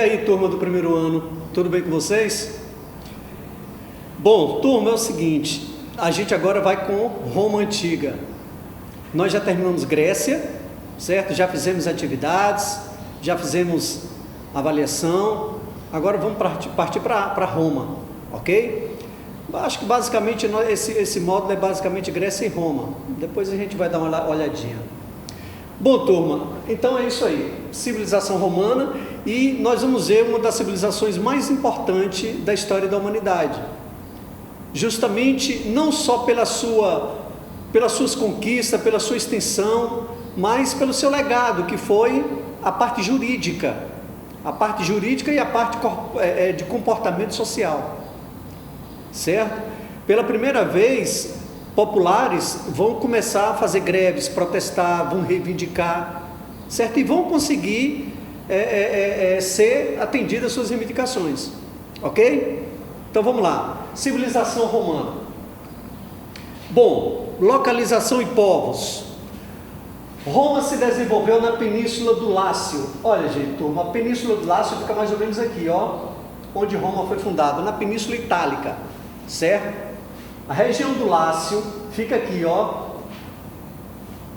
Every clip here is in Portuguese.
aí, turma do primeiro ano, tudo bem com vocês? Bom, turma, é o seguinte, a gente agora vai com Roma Antiga. Nós já terminamos Grécia, certo? Já fizemos atividades, já fizemos avaliação, agora vamos partir para Roma, ok? Acho que basicamente esse módulo é basicamente Grécia e Roma, depois a gente vai dar uma olhadinha. Bom, turma, então é isso aí, civilização romana, e nós vamos ver uma das civilizações mais importantes da história da humanidade, justamente não só pelas suas conquistas, pela sua extensão, mas pelo seu legado, que foi a parte jurídica e a parte de comportamento social, certo? Pela primeira vez, populares vão começar a fazer greves, protestar, vão reivindicar, certo? E vão conseguir ser atendidas as suas reivindicações, ok? Então vamos lá, civilização romana. Bom, localização e povos. Roma se desenvolveu na Península do Lácio. Olha, gente, turma, a Península do Lácio fica mais ou menos aqui, ó, onde Roma foi fundada, na Península Itálica, certo? A região do Lácio fica aqui, ó,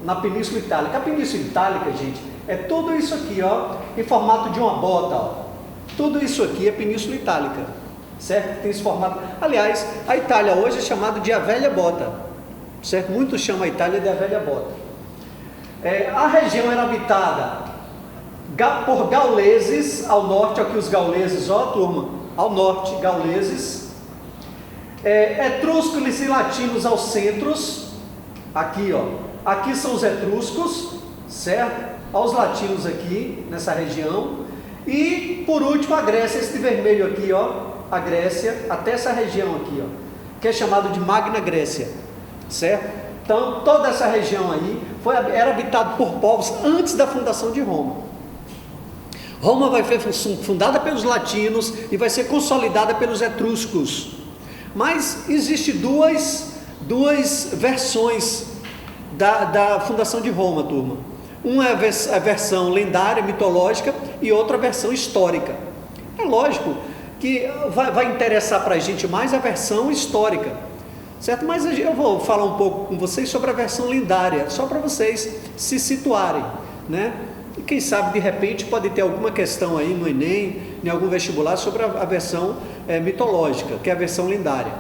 na Península Itálica. A Península Itálica, gente, é tudo isso aqui, ó, em formato de uma bota, ó. Tudo isso aqui é Península Itálica, certo? Tem esse formato. Aliás, a Itália hoje é chamada de a velha bota, certo? Muitos chamam a Itália de a velha bota. A região era habitada por gauleses ao norte, aqui os gauleses, ó, turma, ao norte, gauleses. Etruscos e latinos aos centros, aqui, ó, aqui são os etruscos, certo? Aos latinos aqui, nessa região, e por último a Grécia, esse de vermelho aqui, ó, a Grécia, até essa região aqui, ó, que é chamado de Magna Grécia, certo? Então, toda essa região aí era habitada por povos antes da fundação de Roma. Roma vai ser fundada pelos latinos e vai ser consolidada pelos etruscos. Mas existe duas versões da fundação de Roma, turma. Uma é a versão lendária, mitológica, e outra a versão histórica. É lógico que vai interessar para a gente mais a versão histórica, certo? Mas eu vou falar um pouco com vocês sobre a versão lendária, só para vocês se situarem, né? E quem sabe, de repente, pode ter alguma questão aí no Enem, em algum vestibular, sobre a versão mitológica, que é a versão lendária,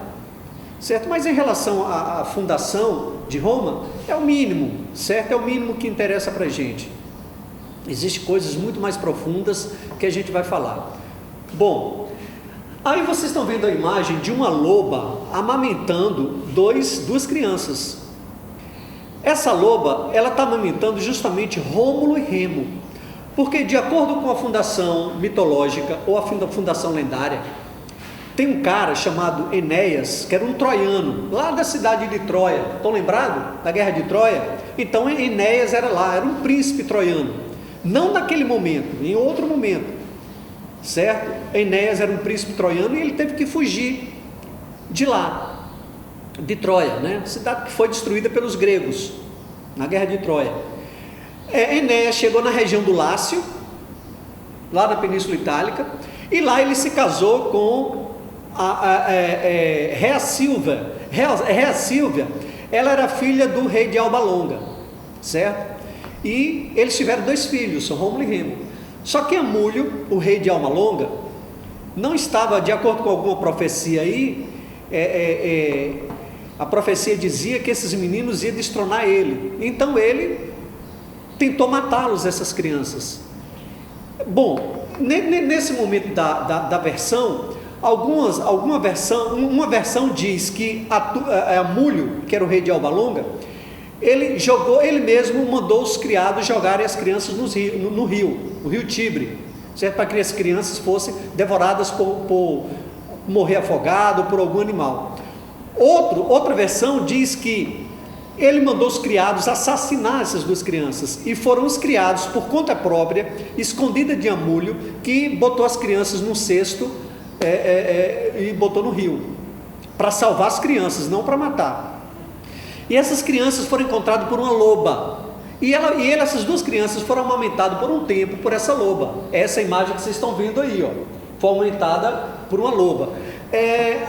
certo? Mas em relação à fundação de Roma, é o mínimo, certo? É o mínimo que interessa para a gente. Existem coisas muito mais profundas que a gente vai falar. Bom, aí vocês estão vendo a imagem de uma loba amamentando duas crianças. Essa loba, ela está amamentando justamente Rômulo e Remo, porque de acordo com a fundação mitológica ou a fundação lendária, tem um cara chamado Enéas, que era um troiano, lá da cidade de Troia. Estão lembrados da guerra de Troia? Então Enéas era um príncipe troiano, não naquele momento, em outro momento, certo? Enéas era um príncipe troiano e ele teve que fugir de lá, de Troia, né? Cidade que foi destruída pelos gregos na guerra de Troia. Enéas chegou na região do Lácio, lá na Península Itálica, e lá ele se casou com Rea Silvia. Rea Silvia, ela era filha do rei de Alba Longa, certo? E eles tiveram 2 filhos, Rômulo e Remo. Só que Amulho, o rei de Alba Longa, não estava, de acordo com alguma profecia aí, a profecia dizia que esses meninos iam destronar ele. Então ele tentou matá-los, essas crianças. Bom, nesse momento da versão, uma versão diz que Amulho, que era o rei de Alba Longa, ele mesmo mandou os criados jogarem as crianças no rio Tibre, certo? Para que as crianças fossem devoradas por morrer afogado, por algum animal. Outra versão diz que ele mandou os criados assassinar essas 2 crianças, e foram os criados, por conta própria, escondida de Amulho, que botou as crianças num cesto e botou no rio, para salvar as crianças, não para matar. E essas crianças foram encontradas por uma loba, Essas duas crianças foram amamentadas por um tempo por essa loba. Essa imagem que vocês estão vendo aí, ó, foi amamentada por uma loba.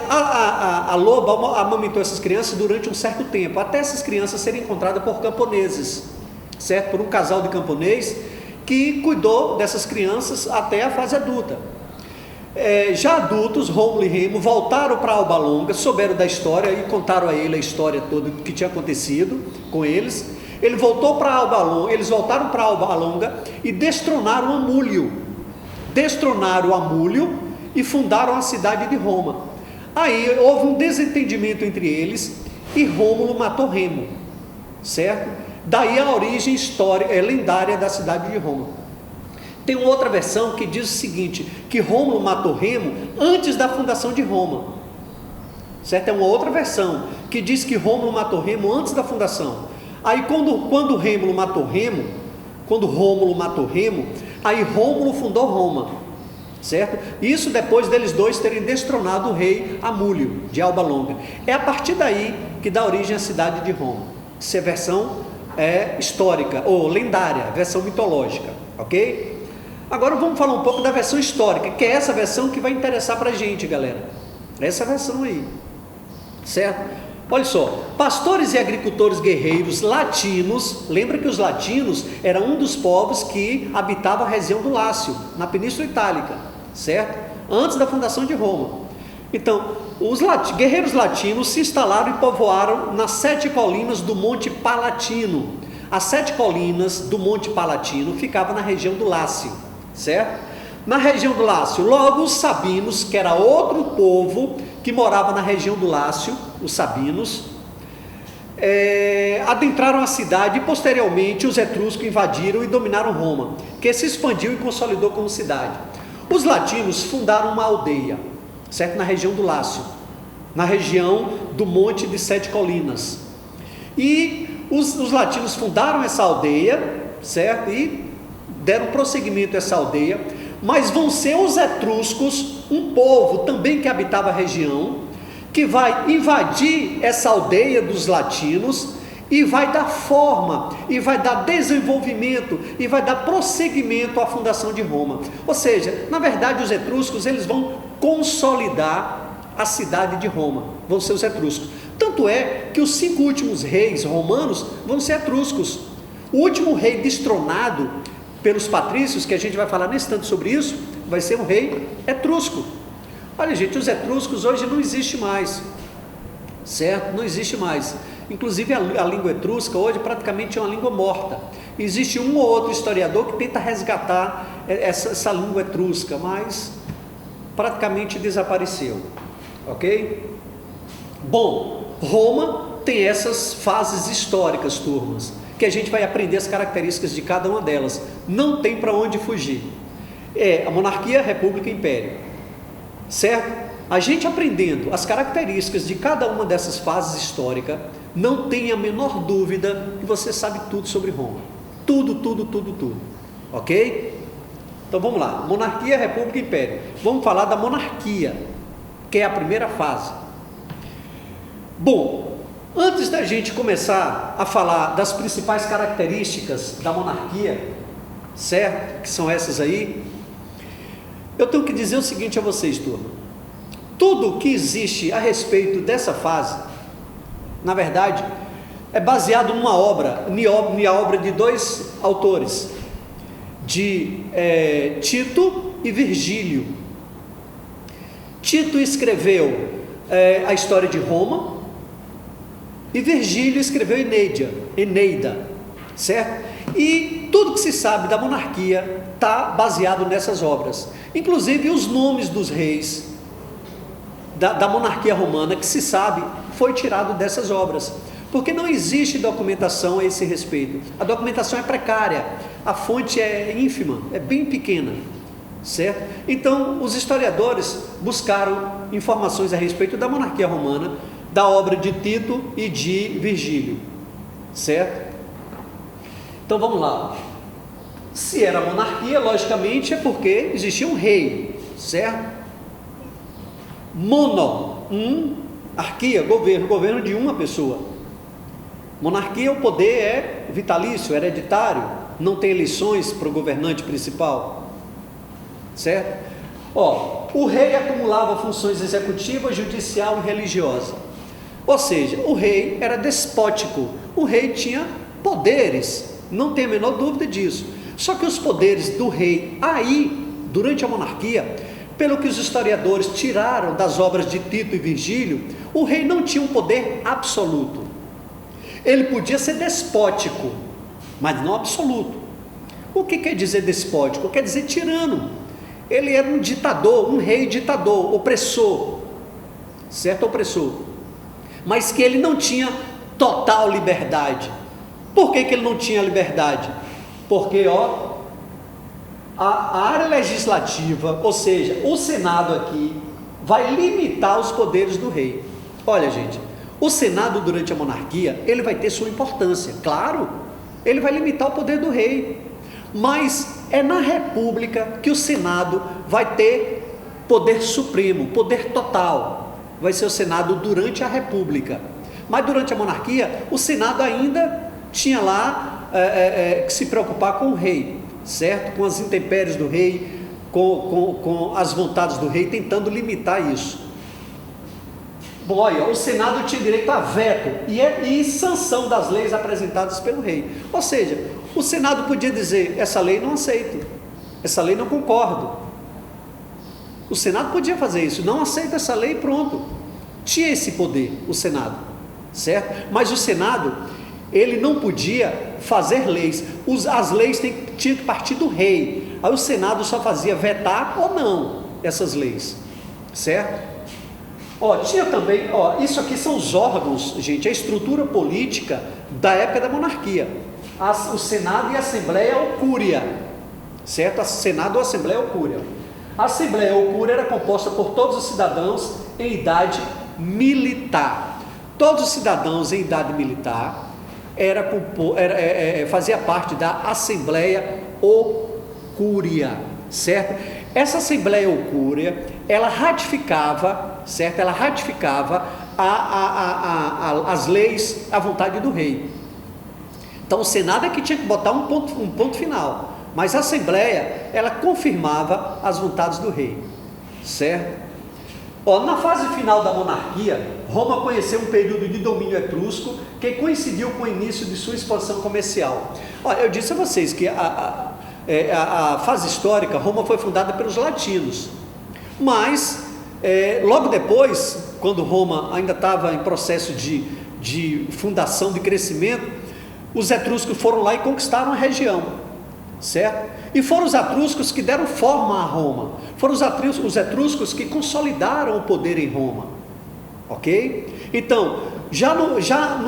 A loba amamentou essas crianças durante um certo tempo, até essas crianças serem encontradas por camponeses, certo? Por um casal de camponês que cuidou dessas crianças até a fase adulta. Já adultos, Rômulo e Remo voltaram para Alba Longa, souberam da história e contaram a ele a história toda que tinha acontecido com eles. Eles voltaram para Alba Longa e destronaram Amúlio. Destronaram Amúlio e fundaram a cidade de Roma. Aí houve um desentendimento entre eles e Rômulo matou Remo, certo? Daí a origem histórica, lendária da cidade de Roma. Tem uma outra versão que diz o seguinte, que Rômulo matou Remo antes da fundação de Roma, certo? É uma outra versão que diz que Rômulo matou Remo antes da fundação. Aí quando Rômulo matou Remo, aí Rômulo fundou Roma, certo? Isso depois deles dois terem destronado o rei Amúlio de Alba Longa. É a partir daí que dá origem à cidade de Roma. Isso é versão histórica ou lendária, versão mitológica, ok? Agora vamos falar um pouco da versão histórica, que é essa versão que vai interessar para a gente, galera. Essa versão aí, certo? Olha só, pastores e agricultores guerreiros latinos, lembra que os latinos eram um dos povos que habitava a região do Lácio, na Península Itálica, certo? Antes da fundação de Roma. Então, os guerreiros latinos se instalaram e povoaram nas 7 colinas do Monte Palatino. As 7 colinas do Monte Palatino ficavam na região do Lácio, certo? Na região do Lácio, logo os sabinos, que era outro povo que morava na região do Lácio, os sabinos, adentraram a cidade e posteriormente os etruscos invadiram e dominaram Roma, que se expandiu e consolidou como cidade. Os latinos fundaram uma aldeia, certo? Na região do Lácio, na região do Monte de 7 Colinas. E os latinos fundaram essa aldeia, certo? E deram prosseguimento a essa aldeia. Mas vão ser os etruscos, um povo também que habitava a região, que vai invadir essa aldeia dos latinos e vai dar forma, e vai dar desenvolvimento, e vai dar prosseguimento à fundação de Roma. Ou seja, na verdade os etruscos, eles vão consolidar a cidade de Roma, vão ser os etruscos. Tanto é que os 5 últimos reis romanos vão ser etruscos. O último rei destronado pelos patrícios, que a gente vai falar nesse tanto sobre isso, vai ser um rei etrusco. Olha, gente, os etruscos hoje não existe mais, certo? Não existe mais. Inclusive a língua etrusca hoje praticamente é uma língua morta. Existe um ou outro historiador que tenta resgatar essa língua etrusca, mas praticamente desapareceu, ok? Bom, Roma tem essas fases históricas, turmas, que a gente vai aprender as características de cada uma delas. Não tem para onde fugir. A monarquia, república, império, certo? A gente aprendendo as características de cada uma dessas fases históricas, não tem a menor dúvida que você sabe tudo sobre Roma. Tudo, ok? Então vamos lá, monarquia, república, império. Vamos falar da monarquia, que é a primeira fase. Bom, antes da gente começar a falar das principais características da monarquia, certo? Que são essas aí, eu tenho que dizer o seguinte a vocês, turma. Tudo que existe a respeito dessa fase, na verdade, é baseado numa obra, na obra de 2 autores, de Tito e Virgílio. Tito escreveu a história de Roma, e Virgílio escreveu Eneida, certo? E tudo que se sabe da monarquia está baseado nessas obras, inclusive os nomes dos reis da monarquia romana, que se sabe, foi tirado dessas obras, porque não existe documentação a esse respeito. A documentação é precária, a fonte é ínfima, é bem pequena, certo? Então os historiadores buscaram informações a respeito da monarquia romana, da obra de Tito e de Virgílio, certo? Então vamos lá. Se era monarquia, logicamente é porque existia um rei, certo? Arquia, governo de uma pessoa. Monarquia, o poder é vitalício, hereditário, não tem eleições para o governante principal, certo? O rei acumulava funções executiva, judicial e religiosa, ou seja, o rei era despótico, o rei tinha poderes, não tem a menor dúvida disso. Só que os poderes do rei aí, durante a monarquia, pelo que os historiadores tiraram das obras de Tito e Virgílio, o rei não tinha um poder absoluto. Ele podia ser despótico, mas não absoluto. O que quer dizer despótico? Quer dizer tirano. Ele era um ditador, um rei ditador, opressor, certo? Opressor. Mas que ele não tinha total liberdade. Por que ele não tinha liberdade? Porque a área legislativa, ou seja, o Senado aqui, vai limitar os poderes do rei. Olha, gente, o Senado durante a monarquia, ele vai ter sua importância, claro, ele vai limitar o poder do rei, mas é na república que o Senado vai ter poder supremo, poder total, vai ser o Senado durante a república. Mas durante a monarquia, o Senado ainda tinha lá que se preocupar com o rei, certo? Com as intempéries do rei, com as vontades do rei, tentando limitar isso. Bom, olha, o Senado tinha direito a veto e sanção das leis apresentadas pelo rei. Ou seja, o Senado podia dizer: essa lei não aceito, essa lei não concordo. O Senado podia fazer isso, não aceita essa lei e pronto. Tinha esse poder, o Senado, certo? Mas o Senado, ele não podia fazer leis, as leis tinham que partir do rei. Aí o Senado só fazia vetar ou não essas leis, certo? Tinha também, isso aqui são os órgãos, gente, a estrutura política da época da monarquia. O Senado e a Assembleia ou Cúria, certo? A Senado ou Assembleia ou Cúria. A Assembleia ou Cúria era composta por todos os cidadãos em idade militar. Todos os cidadãos em idade militar fazia parte da Assembleia ou Cúria, certo? Essa Assembleia ou Cúria, ela ratificava, certo? Ela ratificava as leis à vontade do rei. Então o Senado é que tinha que botar um ponto final, mas a Assembleia, ela confirmava as vontades do rei, certo? Na fase final da monarquia, Roma conheceu um período de domínio etrusco que coincidiu com o início de sua expansão comercial. Eu disse a vocês que a fase histórica, Roma foi fundada pelos latinos, mas logo depois, quando Roma ainda estava em processo de fundação, de crescimento, os etruscos foram lá e conquistaram a região, certo? E foram os etruscos que deram forma a Roma, foram os etruscos que consolidaram o poder em Roma, ok? Então,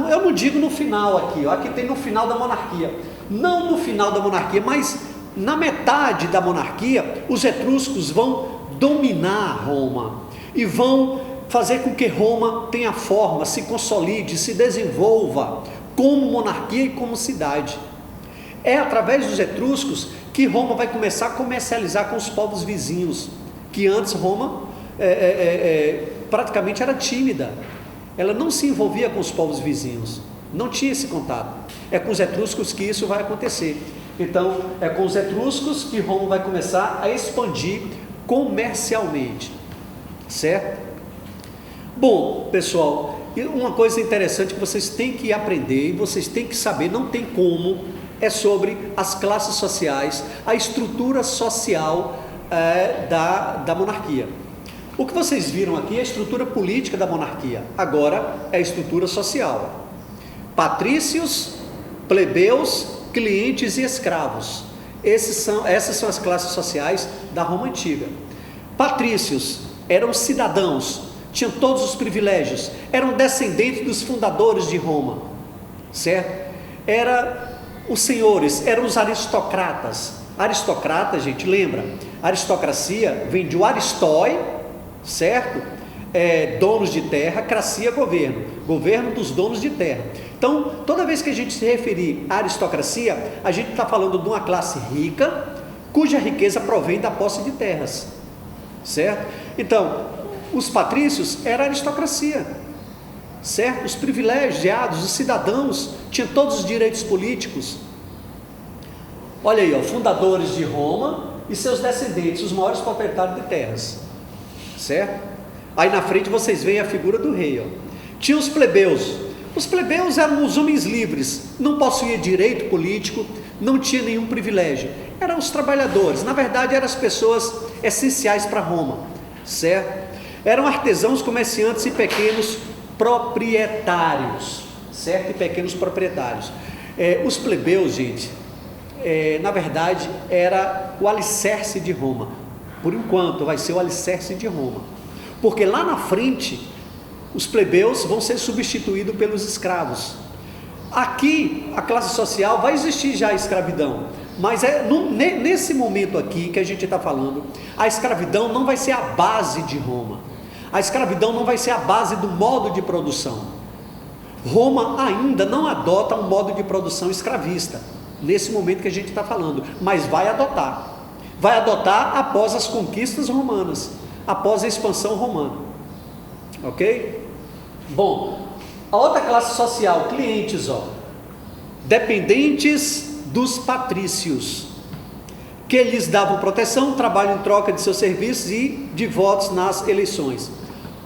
eu não digo no final aqui, aqui tem no final da monarquia, não no final da monarquia, mas na metade da monarquia, os etruscos vão dominar Roma e vão fazer com que Roma tenha forma, se consolide, se desenvolva como monarquia e como cidade. É através dos etruscos que Roma vai começar a comercializar com os povos vizinhos, que antes Roma praticamente era tímida, ela não se envolvia com os povos vizinhos, não tinha esse contato. É com os etruscos que isso vai acontecer. Então, é com os etruscos que Roma vai começar a expandir comercialmente, certo? Bom, pessoal, uma coisa interessante que vocês têm que aprender e vocês têm que saber, não tem como, é sobre as classes sociais, a estrutura social da monarquia. O que vocês viram aqui é a estrutura política da monarquia, agora é a estrutura social. Patrícios, plebeus, clientes e escravos. Essas são as classes sociais da Roma antiga. Patrícios eram cidadãos, tinham todos os privilégios, eram descendentes dos fundadores de Roma, certo? Os senhores, eram os aristocratas. Aristocrata, gente, lembra? Aristocracia vem de aristói, certo? Donos de terra, cracia, governo dos donos de terra. Então, toda vez que a gente se referir à aristocracia, a gente está falando de uma classe rica, cuja riqueza provém da posse de terras, certo? Então, os patrícios eram aristocracia, certo? Os privilegiados, os cidadãos, tinham todos os direitos políticos. Olha aí, ó, fundadores de Roma e seus descendentes, os maiores proprietários de terras, certo? Aí na frente vocês veem a figura do rei, ó. Tinha os plebeus. Os plebeus eram os homens livres, não possuíam direito político, não tinha nenhum privilégio. Eram os trabalhadores, na verdade eram as pessoas essenciais para Roma, certo? Eram artesãos, comerciantes e pequenos proprietários, certo? E pequenos proprietários. Os plebeus, gente, na verdade era o alicerce de Roma. Por enquanto vai ser o alicerce de Roma, porque lá na frente os plebeus vão ser substituídos pelos escravos. Aqui a classe social vai existir já a escravidão, mas nesse momento aqui que a gente está falando, a escravidão não vai ser a base de Roma, a escravidão não vai ser a base do modo de produção. Roma ainda não adota um modo de produção escravista, nesse momento que a gente está falando, mas vai adotar após as conquistas romanas, após a expansão romana, ok? Bom, a outra classe social, clientes, ó, dependentes dos patrícios, que lhes davam proteção, trabalho em troca de seus serviços e de votos nas eleições.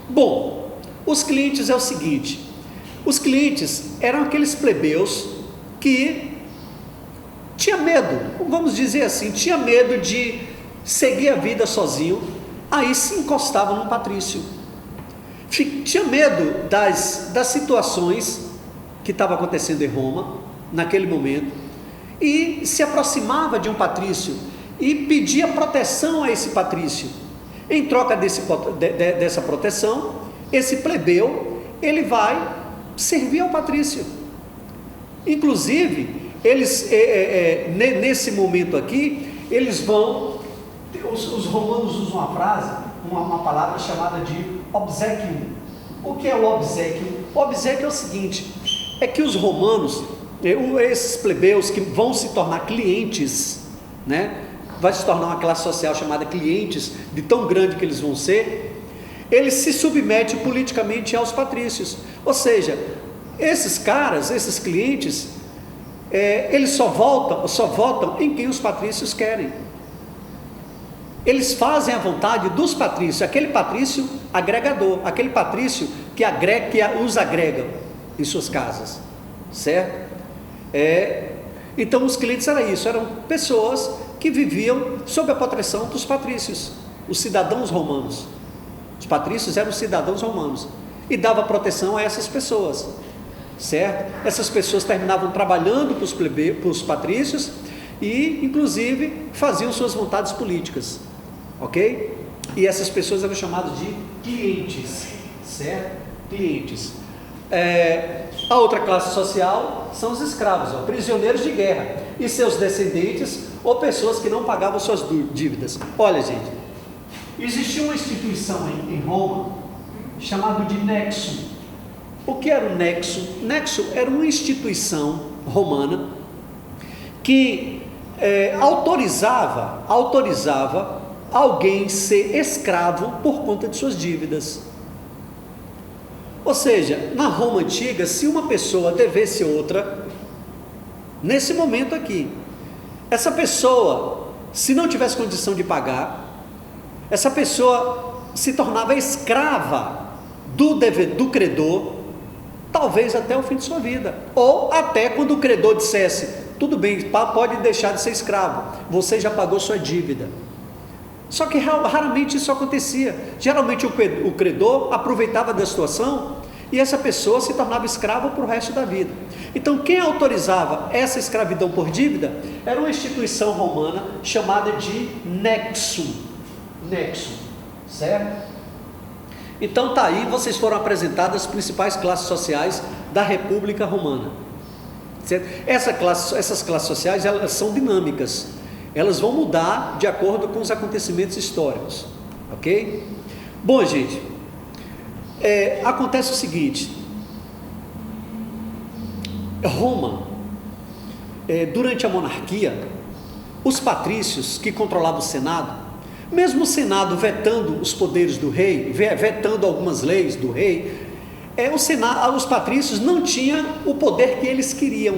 Bom, os clientes é o seguinte, os clientes eram aqueles plebeus que tinha medo, vamos dizer assim, tinha medo de seguir a vida sozinho, aí se encostava no patrício. Tinha medo das situações que estavam acontecendo em Roma, naquele momento, e se aproximava de um patrício, e pedia proteção a esse patrício. Em troca dessa proteção, esse plebeu, ele vai servir ao patrício. Inclusive, eles, nesse momento aqui, eles vão, os romanos usam uma frase, uma palavra chamada de obséquio. O que é o obséquio? O obséquio é o seguinte, é que os romanos, esses plebeus que vão se tornar clientes, né? Vai se tornar uma classe social chamada clientes, de tão grande que eles vão ser, eles se submetem politicamente aos patrícios. Ou seja, esses caras, esses clientes, eles só votam em quem os patrícios querem. Eles fazem a vontade dos patrícios, aquele patrício agregador, aquele patrício que os agrega em suas casas, certo? Então os clientes eram isso, eram pessoas que viviam sob a proteção dos patrícios, os cidadãos romanos. Os patrícios eram os cidadãos romanos e dava proteção a essas pessoas, certo? Essas pessoas terminavam trabalhando para os patrícios e inclusive faziam suas vontades políticas, ok? E essas pessoas eram chamadas de clientes, certo? Clientes. A outra classe social são os escravos, ó, prisioneiros de guerra e seus descendentes ou pessoas que não pagavam suas dívidas. Olha, gente, existia uma instituição em Roma chamada de Nexo. O que era o Nexo? Nexo era uma instituição romana que autorizava alguém ser escravo por conta de suas dívidas. Ou seja, na Roma antiga, se uma pessoa devesse outra, nesse momento aqui, essa pessoa, se não tivesse condição de pagar, essa pessoa se tornava escrava do credor, talvez até o fim de sua vida, ou até quando o credor dissesse, tudo bem, pode deixar de ser escravo, você já pagou sua dívida. Só que raramente isso acontecia. Geralmente o credor aproveitava da situação e essa pessoa se tornava escrava para o resto da vida. Então quem autorizava essa escravidão por dívida era uma instituição romana chamada de Nexo, certo? Então tá aí, vocês foram apresentadas as principais classes sociais da República Romana, certo? Essas classes sociais, elas são dinâmicas, elas vão mudar de acordo com os acontecimentos históricos, ok? Bom, gente, acontece o seguinte, Roma, durante a monarquia, os patrícios que controlavam o Senado, mesmo o Senado vetando os poderes do rei, vetando algumas leis do rei, os patrícios não tinham o poder que eles queriam.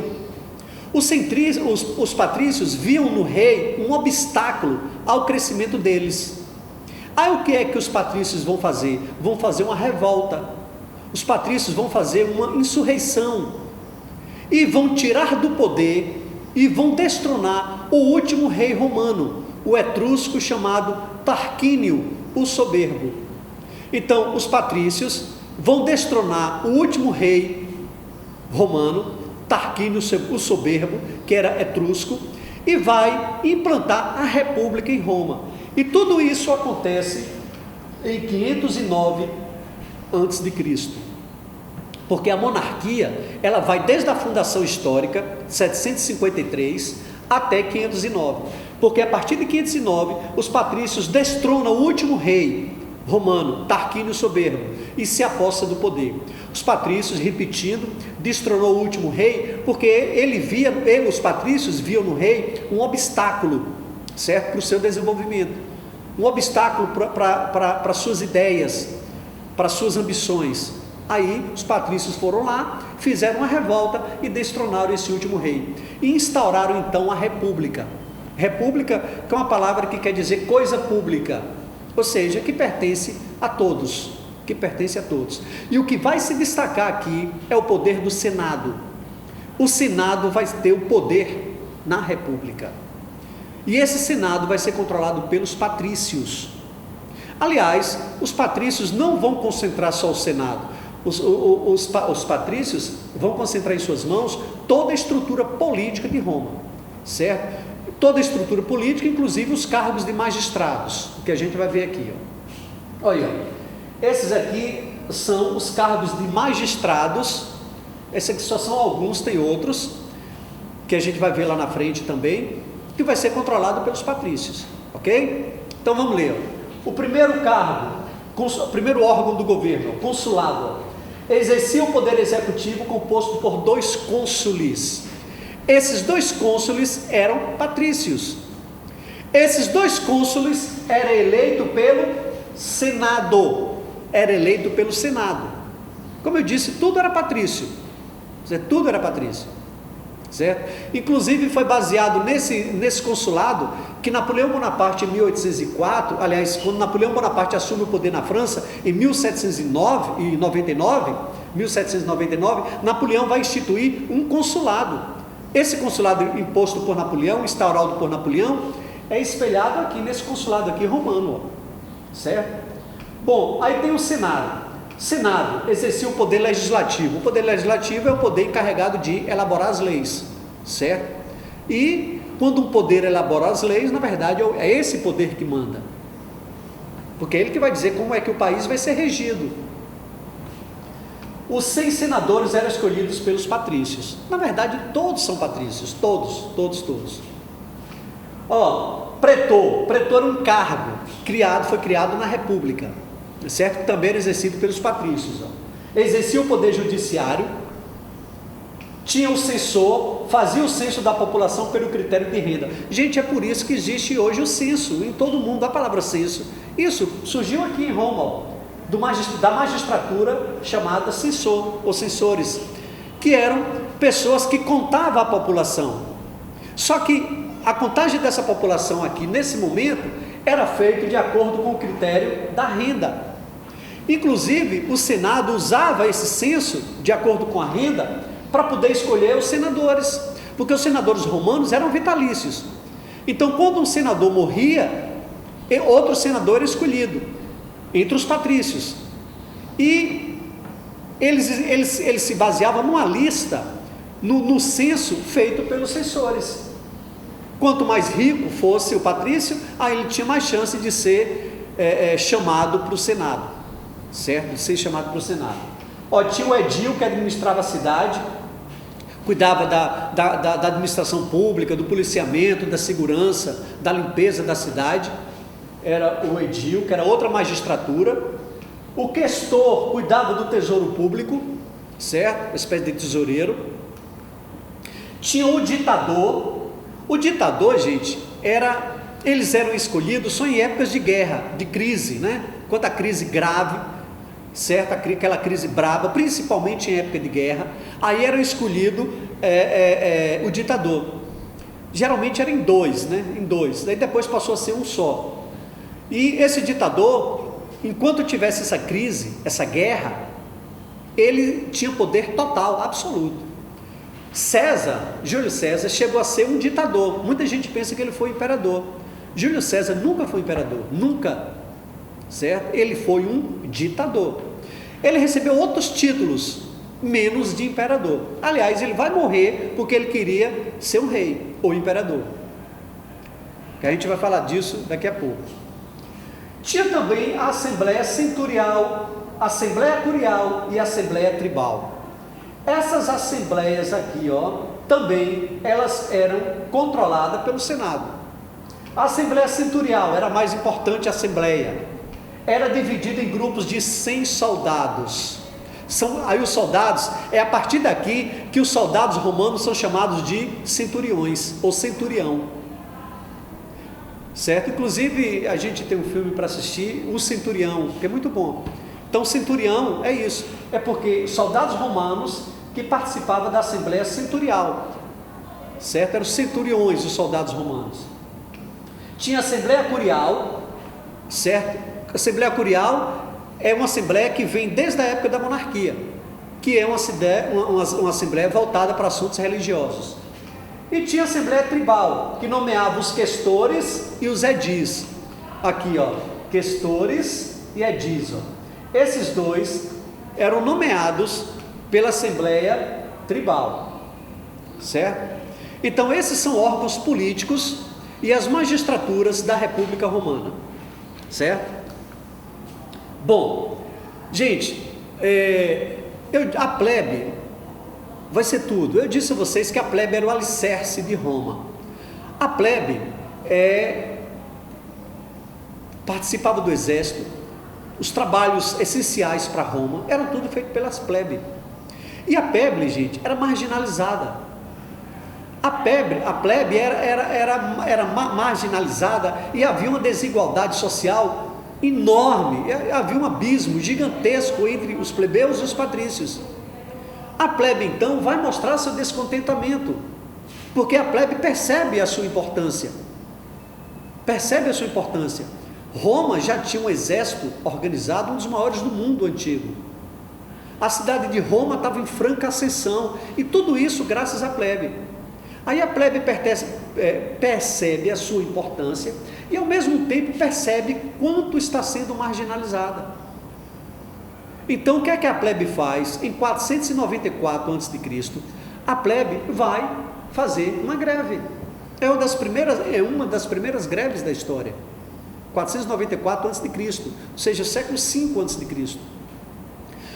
Os patrícios viam no rei um obstáculo ao crescimento deles. Aí o que é que os patrícios vão fazer? Vão fazer uma revolta. Os patrícios vão fazer uma insurreição e vão tirar do poder e vão destronar o último rei romano, o etrusco chamado Tarquínio, o Soberbo. Então os patrícios vão destronar o último rei romano, Tarquínio, o Soberbo, que era etrusco, e vai implantar a república em Roma. E tudo isso acontece em 509 a.C., porque a monarquia, ela vai desde a fundação histórica, 753, até 509, porque a partir de 509, os patrícios destronam o último rei romano, Tarquínio Soberbo, e se aposta do poder. Os patrícios, repetindo, destronou o último rei, porque os patrícios viam no rei um obstáculo, certo? Para o seu desenvolvimento, um obstáculo para suas ideias, para suas ambições. Aí os patrícios foram lá, fizeram uma revolta e destronaram esse último rei, e instauraram então a república. República, que é uma palavra que quer dizer coisa pública, ou seja, que pertence a todos, e o que vai se destacar aqui é o poder do Senado. O Senado vai ter o poder na república, e esse Senado vai ser controlado pelos patrícios. Aliás, os patrícios não vão concentrar só o Senado. Os patrícios vão concentrar em suas mãos toda a estrutura política de Roma, certo? Toda a estrutura política, inclusive os cargos de magistrados, que a gente vai ver aqui, ó. Olha, esses aqui são os cargos de magistrados. Esses aqui só são alguns, tem outros, que a gente vai ver lá na frente também, que vai ser controlado pelos patrícios, ok? Então vamos ler, ó. O primeiro cargo, o primeiro órgão do governo, o consulado, exercia o poder executivo composto por 2 cônsules. Esses 2 cônsules eram patrícios. Esses 2 cônsules eram eleitos pelo Senado. Como eu disse, tudo era patrício. Tudo era patrício, certo? Inclusive foi baseado nesse consulado que Napoleão Bonaparte, em 1804, aliás, quando Napoleão Bonaparte assume o poder na França, em 1799, Napoleão vai instituir um consulado. Esse consulado imposto por Napoleão, instaurado por Napoleão, é espelhado aqui nesse consulado aqui romano, ó, certo? Bom, aí tem o Senado. Senado exercia o poder legislativo. O poder legislativo é o poder encarregado de elaborar as leis, certo? E quando um poder elabora as leis, na verdade é esse poder que manda, porque é ele que vai dizer como é que o país vai ser regido. Os 6 senadores eram escolhidos pelos patrícios. Na verdade, todos são patrícios, todos. Ó, pretor era um cargo foi criado na república, certo? Também era exercido pelos patrícios. Ó. Exercia o poder judiciário, tinha o censor, fazia o censo da população pelo critério de renda. Gente, é por isso que existe hoje o censo em todo mundo. A palavra censo, isso surgiu aqui em Roma, ó, da magistratura chamada censor ou censores, que eram pessoas que contavam a população. Só que a contagem dessa população aqui nesse momento era feita de acordo com o critério da renda. Inclusive o Senado usava esse censo de acordo com a renda para poder escolher os senadores, porque os senadores romanos eram vitalícios. Então, quando um senador morria, outro senador era escolhido entre os patrícios, e eles se baseavam numa lista, no censo feito pelos censores. Quanto mais rico fosse o patrício, aí ele tinha mais chance de ser chamado para o Senado, certo? De ser chamado para o Senado. Ó, tinha o edil que administrava a cidade, cuidava da administração pública, do policiamento, da segurança, da limpeza da cidade. Era o edil, que era outra magistratura. O questor cuidava do tesouro público, certo? Uma espécie de tesoureiro. Tinha o ditador. O ditador, gente, eles eram escolhidos só em épocas de guerra, de crise, né? Quando a crise grave, certo? Aquela crise braba, principalmente em época de guerra, aí era escolhido o ditador. Geralmente era em dois, né? Em dois, daí depois passou a ser um só. E esse ditador, enquanto tivesse essa crise, essa guerra, ele tinha poder total, absoluto. Júlio César chegou a ser um ditador. Muita gente pensa que ele foi imperador. Júlio César nunca foi imperador, nunca, certo? Ele foi um ditador. Ele recebeu outros títulos, menos de imperador. Aliás, ele vai morrer porque ele queria ser um rei ou imperador. Que a gente vai falar disso daqui a pouco. Tinha também a Assembleia Centurial, Assembleia Curial e Assembleia Tribal. Essas assembleias aqui, também elas eram controladas pelo Senado. A Assembleia Centurial era a mais importante assembleia. Era dividida em grupos de 100 soldados. Aí os soldados, é a partir daqui que os soldados romanos são chamados de centuriões ou centurião. Certo? Inclusive a gente tem um filme para assistir, O Centurião, que é muito bom. Então centurião é isso, é porque soldados romanos que participavam da Assembleia Centurial, certo? Eram os centuriões, os soldados romanos. Tinha a Assembleia Curial, certo? A Assembleia Curial é uma assembleia que vem desde a época da monarquia, que é uma assembleia voltada para assuntos religiosos. E tinha a Assembleia Tribal, que nomeava os questores e os edis. Aqui, questores e edis, Esses dois eram nomeados pela Assembleia Tribal, certo? Então esses são órgãos políticos e as magistraturas da República Romana, certo? Bom, gente, a plebe vai ser tudo. Eu disse a vocês que a plebe era o alicerce de Roma. A plebe participava do exército. Os trabalhos essenciais para Roma eram tudo feito pelas plebes. E a plebe, gente, era marginalizada. A plebe era marginalizada e havia uma desigualdade social enorme. Havia um abismo gigantesco entre os plebeus e os patrícios. A plebe, então, vai mostrar seu descontentamento, porque a plebe percebe a sua importância. Roma já tinha um exército organizado, um dos maiores do mundo antigo. A cidade de Roma estava em franca ascensão, e tudo isso graças à plebe. Aí a plebe percebe a sua importância, e ao mesmo tempo percebe quanto está sendo marginalizada. Então o que é que a plebe faz? Em 494 a.C., a plebe vai fazer uma greve. É uma das primeiras greves da história. 494 a.C., ou seja, século V a.C.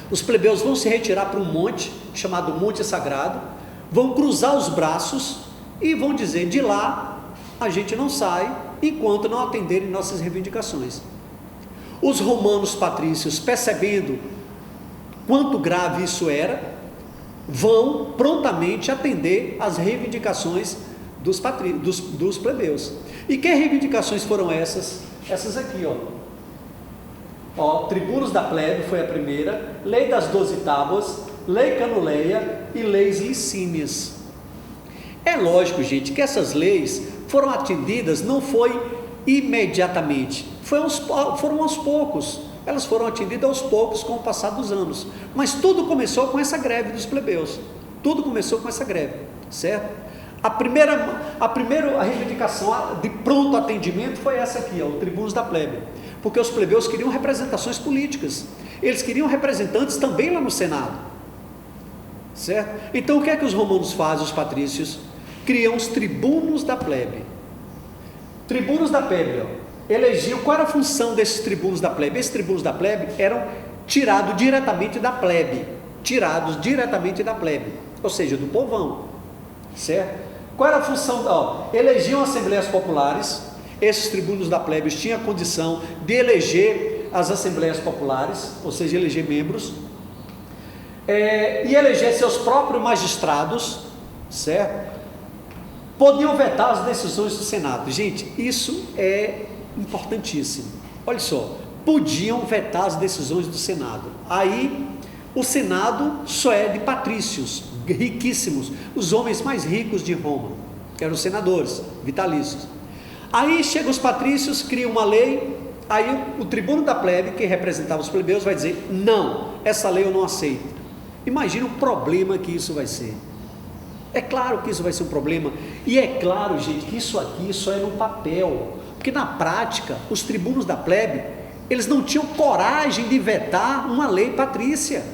Os plebeus vão se retirar para um monte, chamado Monte Sagrado, vão cruzar os braços e vão dizer: de lá a gente não sai enquanto não atenderem nossas reivindicações. Os romanos patrícios, percebendo quanto grave isso era, vão prontamente atender às reivindicações dos plebeus. E que reivindicações foram essas? Essas aqui, Tribunos da plebe foi a primeira, Lei das 12 Tábuas, Lei Canuleia e Leis Licínias. É lógico, gente, que essas leis foram atendidas, não foi imediatamente, foram aos poucos. Elas foram atendidas aos poucos com o passar dos anos, mas tudo começou com essa greve dos plebeus. Tudo começou com essa greve, certo? A primeira reivindicação de pronto atendimento foi essa aqui, o Tribunos da plebe, porque os plebeus queriam representações políticas, eles queriam representantes também lá no Senado, certo? Então o que é que os romanos fazem, os patrícios? Criam os tribunos da plebe. Tribunos da plebe, elegiam. Qual era a função desses tribunos da plebe? Esses tribunos da plebe eram tirados diretamente da plebe, ou seja, do povão, certo? Qual era a função? Elegiam assembleias populares. Esses tribunos da plebe tinham a condição de eleger as assembleias populares, ou seja, eleger membros, e eleger seus próprios magistrados, certo? Podiam vetar as decisões do Senado. Gente, isso é importantíssimo. Olha só, podiam vetar as decisões do Senado. Aí, o Senado só é de patrícios, riquíssimos, os homens mais ricos de Roma, que eram os senadores, vitalícios. Aí chegam os patrícios, criam uma lei, aí o tribuno da plebe, que representava os plebeus, vai dizer, não, essa lei eu não aceito. Imagina o problema que isso vai ser. É claro que isso vai ser um problema, e é claro, gente, que isso aqui só é no papel, porque na prática, os tribunos da plebe, eles não tinham coragem de vetar uma lei patrícia.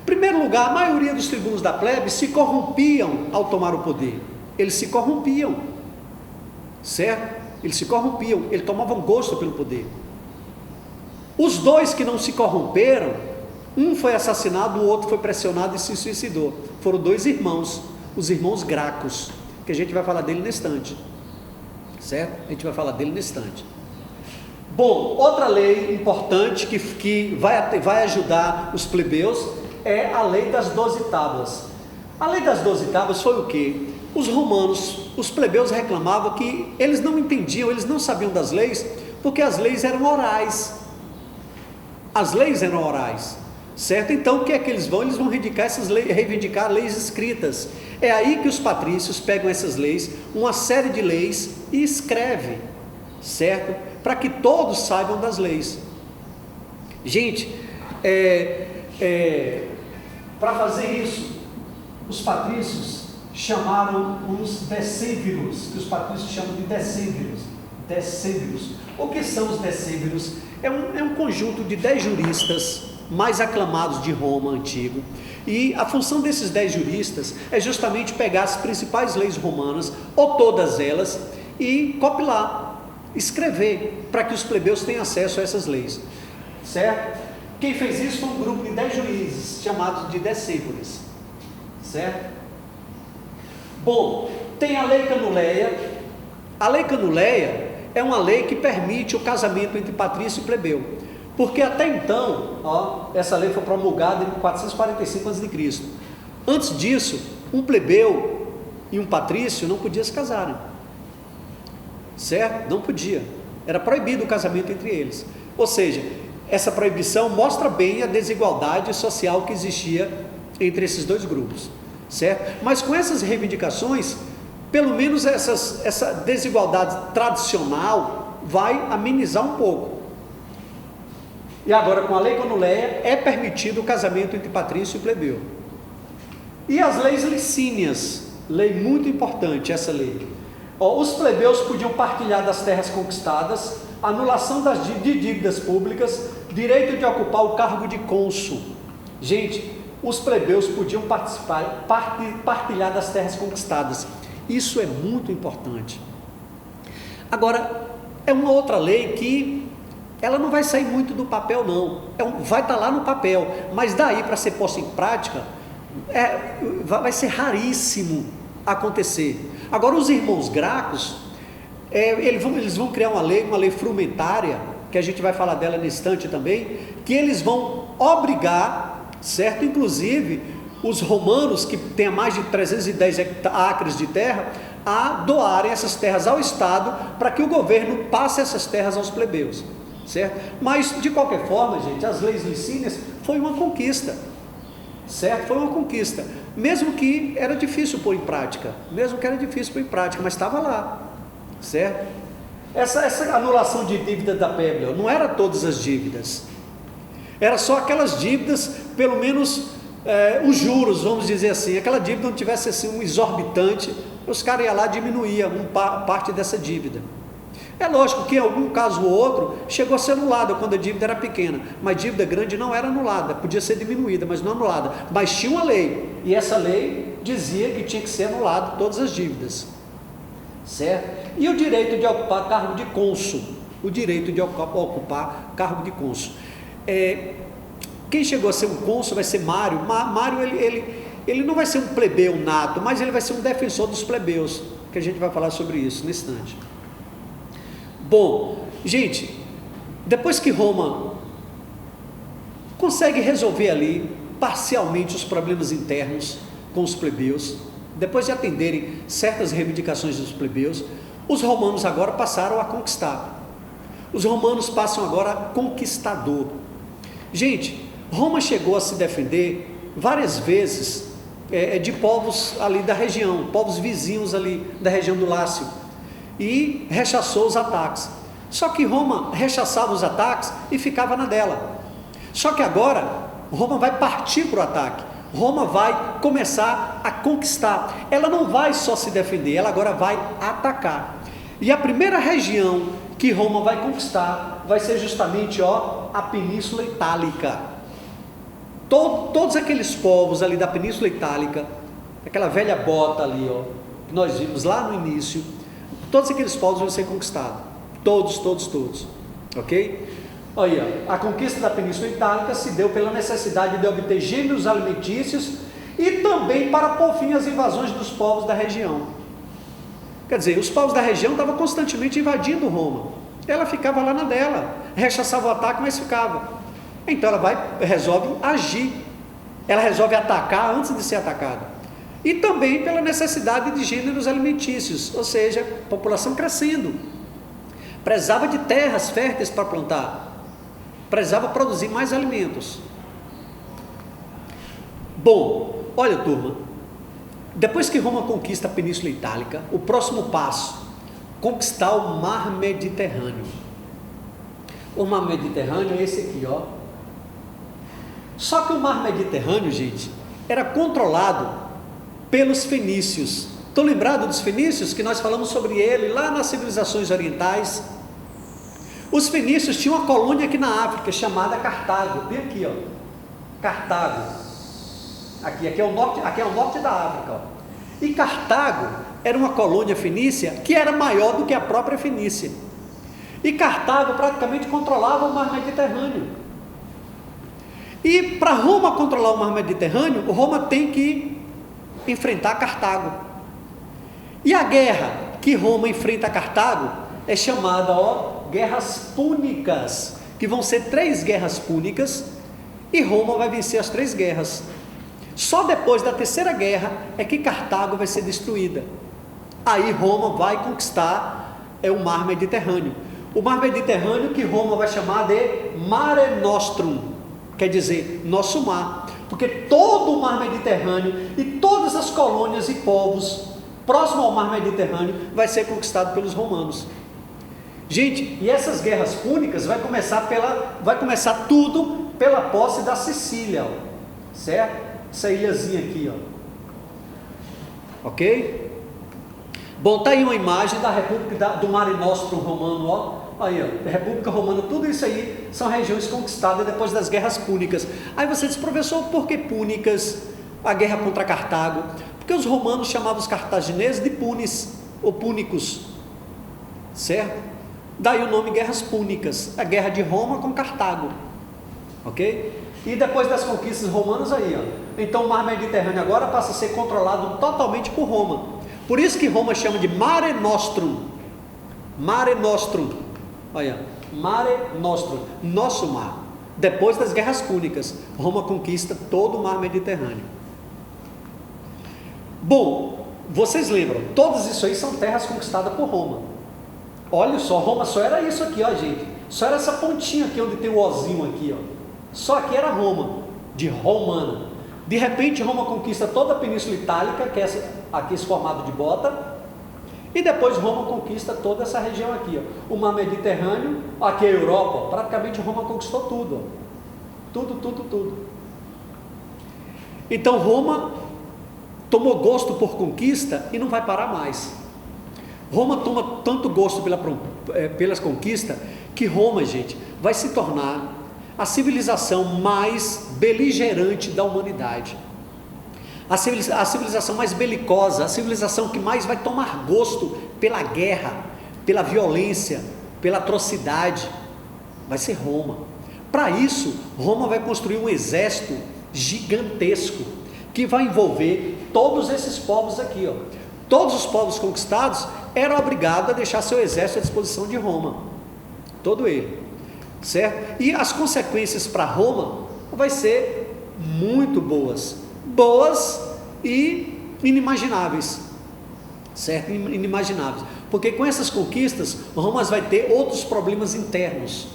Em primeiro lugar, a maioria dos tribunos da plebe se corrompiam ao tomar o poder. Eles se corrompiam, certo? Eles se corrompiam, eles tomavam gosto pelo poder. Os dois que não se corromperam, um foi assassinado, o outro foi pressionado e se suicidou. Foram dois irmãos, os irmãos Gracos, que a gente vai falar dele nesse instante, certo? A gente vai falar dele nesse instante. Bom, outra lei importante que vai ajudar os plebeus é a lei das 12 tábuas. A lei das 12 tábuas foi o quê? Os romanos, os plebeus reclamavam que eles não entendiam, eles não sabiam das leis, porque as leis eram orais. As leis eram orais, certo? Então o que é que eles vão? Eles vão reivindicar leis escritas. É aí que os patrícios pegam essas leis, uma série de leis, e escrevem, certo? Para que todos saibam das leis. Gente, para fazer isso, os patrícios chamaram os decêviros, que os patrícios chamam de decêviros. O que são os decêviros? É um conjunto de 10 juristas mais aclamados de Roma antigo, e a função desses 10 juristas é justamente pegar as principais leis romanas, ou todas elas, e compilar, escrever, para que os plebeus tenham acesso a essas leis, certo? Quem fez isso foi um grupo de 10 juízes, chamados de decêviros, certo? Bom, tem a lei Canuleia. A lei Canuleia é uma lei que permite o casamento entre patrício e plebeu, porque até então, essa lei foi promulgada em 445 a.C. Antes disso, um plebeu e um patrício não podiam se casarem, certo? Não podia, era proibido o casamento entre eles. Ou seja, essa proibição mostra bem a desigualdade social que existia entre esses dois grupos, certo? Mas com essas reivindicações, pelo menos essa desigualdade tradicional vai amenizar um pouco. E agora, com a lei Canuleia, é permitido o casamento entre patrício e plebeu. E as leis licínias, lei muito importante essa lei. Os plebeus podiam partilhar das terras conquistadas, anulação de dívidas públicas, direito de ocupar o cargo de cônsul. Gente, os plebeus podiam partilhar das terras conquistadas. Isso é muito importante. Agora, é uma outra lei que ela não vai sair muito do papel, não. Vai estar lá no papel, mas daí para ser posta em prática, vai ser raríssimo acontecer. Agora, os irmãos Gracos, eles vão criar uma lei frumentária, que a gente vai falar dela nesse instante também, que eles vão obrigar, certo? Inclusive, os romanos, que têm mais de 310 acres de terra, a doarem essas terras ao Estado, para que o governo passe essas terras aos plebeus, certo? Mas, de qualquer forma, gente, as leis licínias foi uma conquista, certo? Foi uma conquista, mesmo que era difícil pôr em prática, mas estava lá, certo? Essa anulação de dívida da plebe não era todas as dívidas, era só aquelas dívidas, pelo menos os juros, vamos dizer assim, aquela dívida não tivesse assim um exorbitante, os caras iam lá e diminuíam parte dessa dívida. É lógico que em algum caso ou outro chegou a ser anulada quando a dívida era pequena, mas dívida grande não era anulada, podia ser diminuída, mas não anulada. Mas tinha uma lei, e essa lei dizia que tinha que ser anulado todas as dívidas, certo? E o direito de ocupar cargo de cônsul, quem chegou a ser um cônsul vai ser Mário. Mário ele não vai ser um plebeu nato, mas ele vai ser um defensor dos plebeus, que a gente vai falar sobre isso nesse instante. Bom, gente, depois que Roma consegue resolver ali parcialmente os problemas internos com os plebeus, depois de atenderem certas reivindicações dos plebeus, os romanos agora passaram a conquistar. Os romanos passam agora a conquistador. Gente, Roma chegou a se defender várias vezes de povos ali da região, povos vizinhos ali da região do Lácio, e rechaçou os ataques. Só que Roma rechaçava os ataques e ficava na dela. Só que agora Roma vai partir para o ataque. Roma vai começar a conquistar. Ela não vai só se defender, ela agora vai atacar. E a primeira região que Roma vai conquistar vai ser justamente a Península Itálica. Todos aqueles povos ali da Península Itálica, aquela velha bota ali, que nós vimos lá no início, todos aqueles povos vão ser conquistados. Todos. Ok? Olha, a conquista da Península Itálica se deu pela necessidade de obter gêneros alimentícios e também para pôr fim às invasões dos povos da região. Quer dizer, os povos da região estavam constantemente invadindo Roma. Ela ficava lá na dela, rechaçava o ataque, mas ficava. Então ela resolve agir. Ela resolve atacar antes de ser atacada. E também pela necessidade de gêneros alimentícios, ou seja, população crescendo. Precisava de terras férteis para plantar. Precisava produzir mais alimentos. Bom, olha, turma, depois que Roma conquista a Península Itálica, o próximo passo, conquistar o Mar Mediterrâneo. O Mar Mediterrâneo é esse aqui, Só que o Mar Mediterrâneo, gente, era controlado pelos fenícios. Estão lembrados dos fenícios, que nós falamos sobre ele lá nas civilizações orientais? Os fenícios tinham uma colônia aqui na África, chamada Cartago, bem aqui, Cartago, aqui é o norte da África, E Cartago era uma colônia fenícia que era maior do que a própria Fenícia, e Cartago praticamente controlava o Mar Mediterrâneo. E para Roma controlar o Mar Mediterrâneo, Roma tem que enfrentar Cartago, e a guerra que Roma enfrenta a Cartago é chamada, guerras púnicas, que vão ser 3 guerras púnicas, e Roma vai vencer as 3 guerras. Só depois da 3ª guerra é que Cartago vai ser destruída. Aí Roma vai conquistar o Mar Mediterrâneo. O Mar Mediterrâneo que Roma vai chamar de Mare Nostrum, quer dizer, nosso mar, porque todo o Mar Mediterrâneo e todas as colônias e povos próximos ao Mar Mediterrâneo vai ser conquistado pelos romanos. Gente, e essas guerras púnicas vai começar tudo pela posse da Sicília, certo? Essa ilhazinha aqui, ok? Bom, tá aí uma imagem da República do Mare Nostrum romano, aí, República Romana, tudo isso aí são regiões conquistadas depois das guerras púnicas. Aí você diz, professor, por que púnicas? A guerra contra Cartago? Porque os romanos chamavam os cartagineses de punis, ou púnicos, certo? Daí o nome Guerras Púnicas, a guerra de Roma com Cartago, ok? E depois das conquistas romanas aí, então o Mar Mediterrâneo agora passa a ser controlado totalmente por Roma. Por isso que Roma chama de Mare Nostrum. Mare Nostrum, olha, Mare Nostrum, nosso mar. Depois das guerras púnicas, Roma conquista todo o Mar Mediterrâneo. Bom, vocês lembram, todas isso aí são terras conquistadas por Roma. Olha só, Roma só era isso aqui, gente. Só era essa pontinha aqui onde tem o ozinho aqui, Só aqui era Roma, de romana. De repente Roma conquista toda a Península Itálica, que é aqui esse formato de bota, e depois Roma conquista toda essa região aqui, o Mar Mediterrâneo, aqui a Europa, praticamente Roma conquistou tudo, tudo. Então Roma tomou gosto por conquista e não vai parar mais. Roma toma tanto gosto pelas conquistas, que Roma, gente, vai se tornar a civilização mais beligerante da humanidade, a civilização mais belicosa, a civilização que mais vai tomar gosto pela guerra, pela violência, pela atrocidade, vai ser Roma. Para isso, Roma vai construir um exército gigantesco, que vai envolver todos esses povos aqui, Todos os povos conquistados eram obrigados a deixar seu exército à disposição de Roma, todo ele, certo? E as consequências para Roma vai ser muito boas e inimagináveis, certo? Inimagináveis, porque com essas conquistas, Roma vai ter outros problemas internos.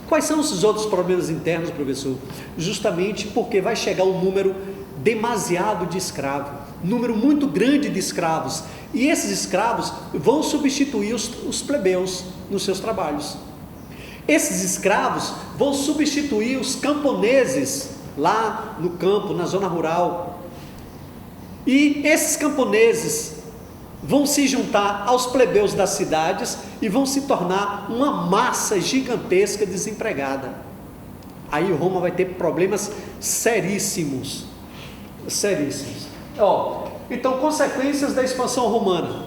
Quais são esses outros problemas internos, professor? Justamente porque vai chegar um número demasiado de escravos, número muito grande de escravos, e esses escravos vão substituir os plebeus nos seus trabalhos. Esses escravos vão substituir os camponeses lá no campo, na zona rural, e esses camponeses vão se juntar aos plebeus das cidades e vão se tornar uma massa gigantesca desempregada. Aí Roma vai ter problemas seríssimos. Então, consequências da expansão romana: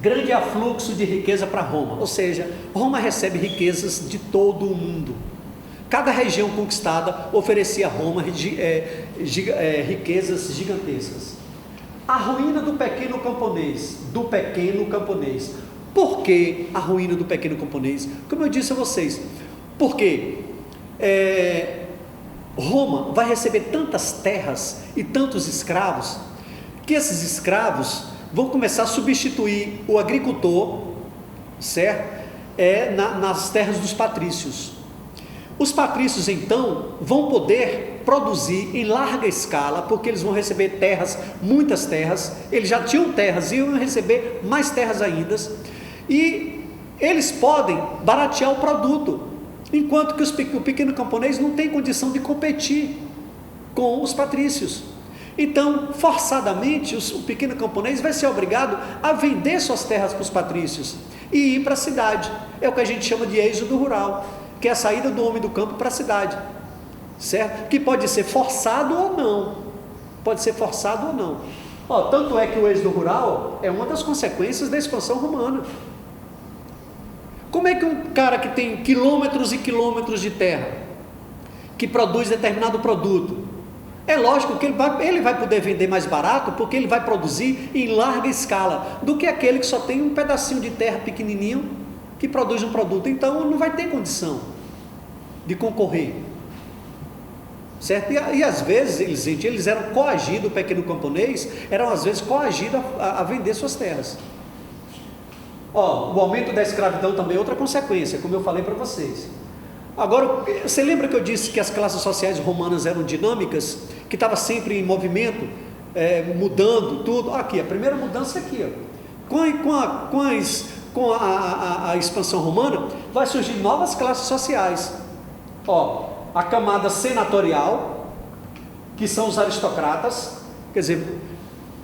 grande afluxo de riqueza para Roma, ou seja, Roma recebe riquezas de todo o mundo. Cada região conquistada oferecia a Roma riquezas gigantescas. A ruína do pequeno camponês, Por que a ruína do pequeno camponês? Como eu disse a vocês, porque Roma vai receber tantas terras e tantos escravos, que esses escravos vão começar a substituir o agricultor, certo? Nas terras dos patrícios. Os patrícios então vão poder produzir em larga escala, porque eles vão receber terras, muitas terras. Eles já tinham terras e iam receber mais terras ainda, e eles podem baratear o produto, enquanto que o pequeno camponês não tem condição de competir com os patrícios. Então, forçadamente, o pequeno camponês vai ser obrigado a vender suas terras para os patrícios e ir para a cidade. É o que a gente chama de êxodo rural, que é a saída do homem do campo para a cidade, certo? Que pode ser forçado ou não. Tanto é que o êxodo rural é uma das consequências da expansão romana. Como é que um cara que tem quilômetros e quilômetros de terra, que produz determinado produto, é lógico que ele vai poder vender mais barato, porque ele vai produzir em larga escala, do que aquele que só tem um pedacinho de terra pequenininho, que produz um produto. Então não vai ter condição de concorrer, certo? E às vezes eles eram coagidos, o pequeno camponês eram às vezes coagidos a vender suas terras. O aumento da escravidão também é outra consequência, como eu falei para vocês. Agora, você lembra que eu disse que as classes sociais romanas eram dinâmicas, que estava sempre em movimento, mudando tudo? Aqui, a primeira mudança é aqui, com a expansão romana, vai surgir novas classes sociais. A camada senatorial, que são os aristocratas, quer dizer,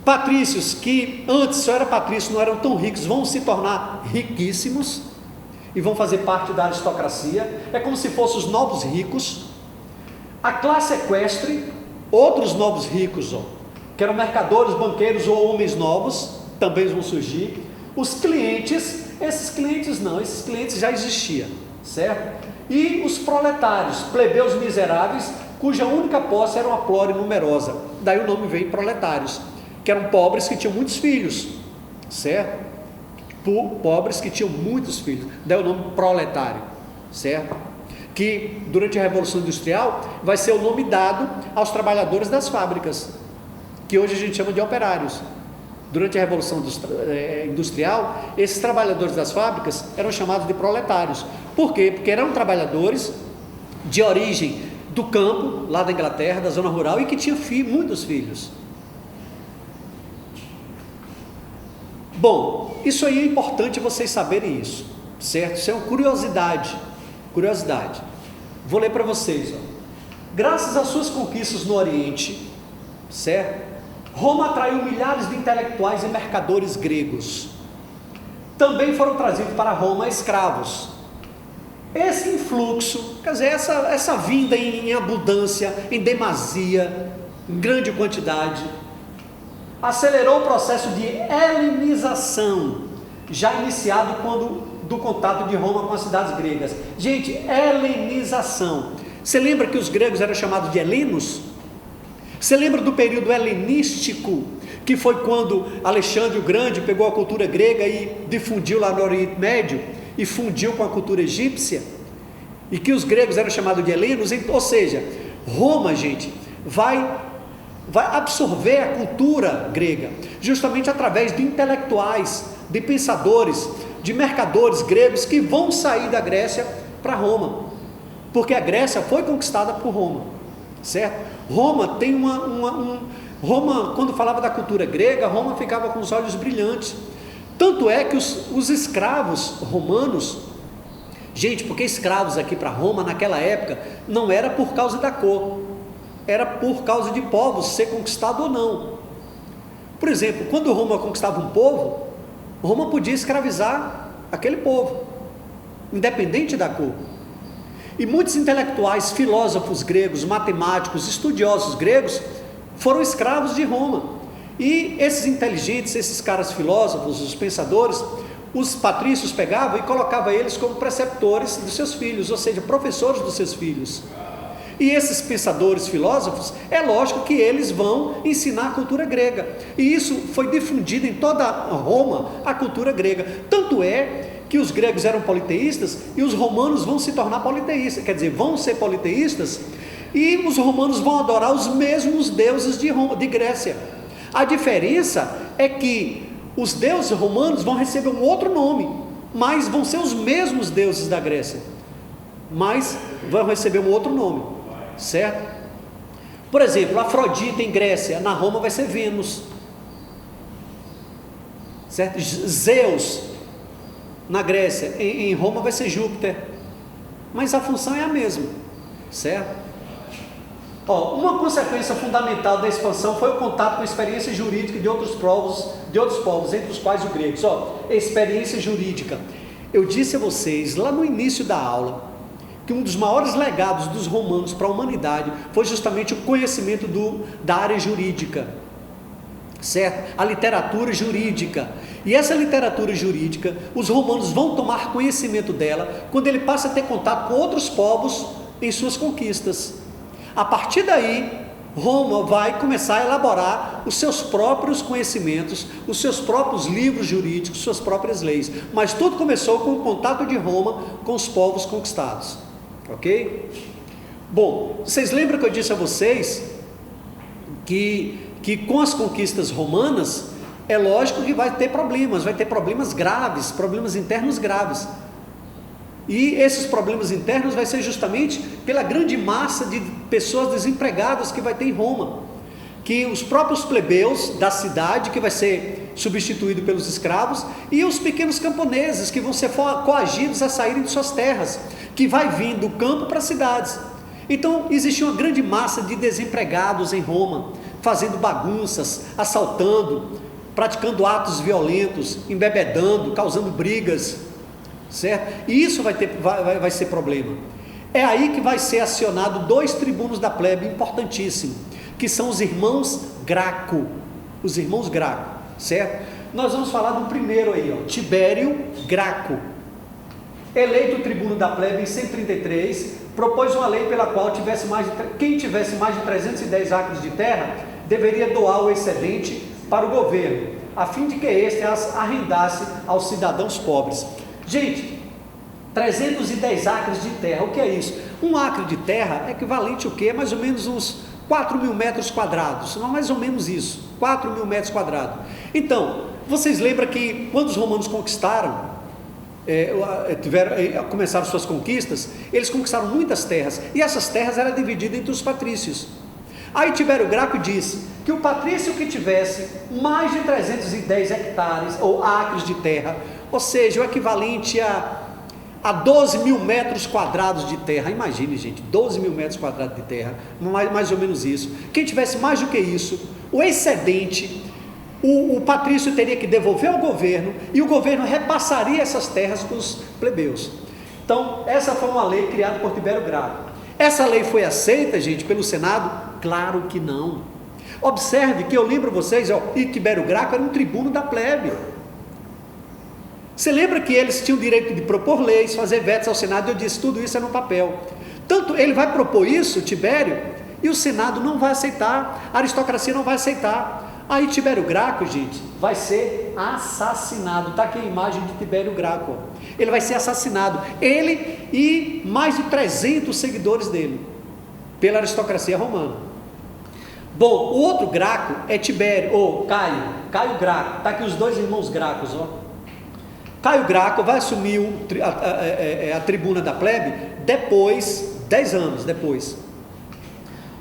patrícios que antes só eram patrícios, não eram tão ricos, vão se tornar riquíssimos e vão fazer parte da aristocracia. É como se fossem os novos ricos. A classe equestre, outros novos ricos, que eram mercadores, banqueiros ou homens novos, também vão surgir. Os clientes, esses clientes já existiam, certo? E os proletários, plebeus miseráveis, cuja única posse era uma plore numerosa. Daí o nome veio proletários, que eram pobres que tinham muitos filhos, certo? Pobres que tinham muitos filhos, daí o nome proletário, certo? Que durante a Revolução Industrial vai ser o nome dado aos trabalhadores das fábricas, que hoje a gente chama de operários. Durante a Revolução Industrial, esses trabalhadores das fábricas eram chamados de proletários. Por quê? Porque eram trabalhadores de origem do campo, lá da Inglaterra, da zona rural, e que tinham muitos filhos. Bom, isso aí é importante vocês saberem isso, certo? Isso é uma curiosidade. Vou ler para vocês. Graças às suas conquistas no Oriente, certo? Roma atraiu milhares de intelectuais e mercadores gregos. Também foram trazidos para Roma escravos. Esse influxo, quer dizer, essa vinda em abundância, em demasia, em grande quantidade, acelerou o processo de helenização, já iniciado do contato de Roma com as cidades gregas. Gente, helenização. Você lembra que os gregos eram chamados de helenos? Você lembra do período helenístico, que foi quando Alexandre o Grande pegou a cultura grega e difundiu lá no Oriente Médio, e fundiu com a cultura egípcia, e que os gregos eram chamados de helenos? Ou seja, Roma, gente, vai vai absorver a cultura grega, justamente através de intelectuais, de pensadores, de mercadores gregos que vão sair da Grécia para Roma, porque a Grécia foi conquistada por Roma, certo? Roma tem Roma, quando falava da cultura grega, Roma ficava com os olhos brilhantes, tanto é que os escravos romanos, gente, porque escravos aqui para Roma naquela época, não era por causa da cor, era por causa de povos ser conquistado ou não. Por exemplo, quando Roma conquistava um povo, Roma podia escravizar aquele povo, independente da cor. E muitos intelectuais, filósofos gregos, matemáticos, estudiosos gregos, foram escravos de Roma. E esses inteligentes, esses caras filósofos, os pensadores, os patrícios pegavam e colocavam eles como preceptores dos seus filhos, ou seja, professores dos seus filhos. E esses pensadores filósofos, é lógico que eles vão ensinar a cultura grega. E isso foi difundido em toda Roma, a cultura grega. Tanto é que os gregos eram politeístas e os romanos vão se tornar politeístas, quer dizer, vão ser politeístas, e os romanos vão adorar os mesmos deuses de Grécia. A diferença é que os deuses romanos vão receber um outro nome, mas vão ser os mesmos deuses da Grécia, mas vão receber um outro nome, certo? Por exemplo, Afrodita em Grécia, na Roma vai ser Vênus, certo? Zeus na Grécia, em Roma vai ser Júpiter, mas a função é a mesma, certo? Uma consequência fundamental da expansão foi o contato com a experiência jurídica de outros povos, entre os quais os gregos. Experiência jurídica. Eu disse a vocês lá no início da aula que um dos maiores legados dos romanos para a humanidade foi justamente o conhecimento da área jurídica, certo? A literatura jurídica. E essa literatura jurídica, os romanos vão tomar conhecimento dela quando ele passa a ter contato com outros povos em suas conquistas. A partir daí, Roma vai começar a elaborar os seus próprios conhecimentos, os seus próprios livros jurídicos, suas próprias leis. Mas tudo começou com o contato de Roma com os povos conquistados. Ok? Bom, vocês lembram que eu disse a vocês que com as conquistas romanas, é lógico que vai ter problemas graves, problemas internos graves. E esses problemas internos vai ser justamente pela grande massa de pessoas desempregadas que vai ter em Roma, que os próprios plebeus da cidade, que vai ser substituído pelos escravos, e os pequenos camponeses que vão ser coagidos a saírem de suas terras, que vai vir do campo para as cidades. Então existia uma grande massa de desempregados em Roma, fazendo bagunças, assaltando, praticando atos violentos, embebedando, causando brigas, certo? E isso vai ser problema. É aí que vai ser acionado 2 tribunos da plebe importantíssimos, que são os irmãos Graco, certo? Nós vamos falar do primeiro aí, Tibério Graco, eleito tribuno da plebe em 133, propôs uma lei pela qual quem tivesse mais de 310 acres de terra, deveria doar o excedente para o governo, a fim de que este as arrendasse aos cidadãos pobres. Gente, 310 acres de terra, o que é isso? Um acre de terra é equivalente o quê? Mais ou menos uns 4.000 metros quadrados, não mais ou menos isso, 4.000 metros quadrados. Então, vocês lembram que quando os romanos conquistaram, começaram suas conquistas, eles conquistaram muitas terras, e essas terras eram divididas entre os patrícios. Aí Tibério Graco disse que o patrício que tivesse mais de 310 hectares ou acres de terra, ou seja, o equivalente a 12.000 metros quadrados de terra, imagine gente, 12.000 metros quadrados de terra, mais ou menos isso. Quem tivesse mais do que isso, o excedente, o patrício teria que devolver ao governo, e o governo repassaria essas terras para os plebeus. Então, essa foi uma lei criada por Tibério Graco. Essa lei foi aceita, gente, pelo Senado? Claro que não. Observe que eu lembro vocês, e Tibério Graco era um tribuno da plebe. Você lembra que eles tinham o direito de propor leis, fazer vetos ao Senado? Eu disse, tudo isso é no papel. Tanto ele vai propor isso, Tibério, e o Senado não vai aceitar, a aristocracia não vai aceitar. Aí Tibério Graco, gente, vai ser assassinado. Está aqui a imagem de Tibério Graco. Ele vai ser assassinado, ele e mais de 300 seguidores dele, pela aristocracia romana. Bom, o outro Graco é Tibério, ou Caio Graco, está aqui os dois irmãos Gracos, ó. Caio Graco vai assumir a tribuna da plebe depois, 10 anos depois.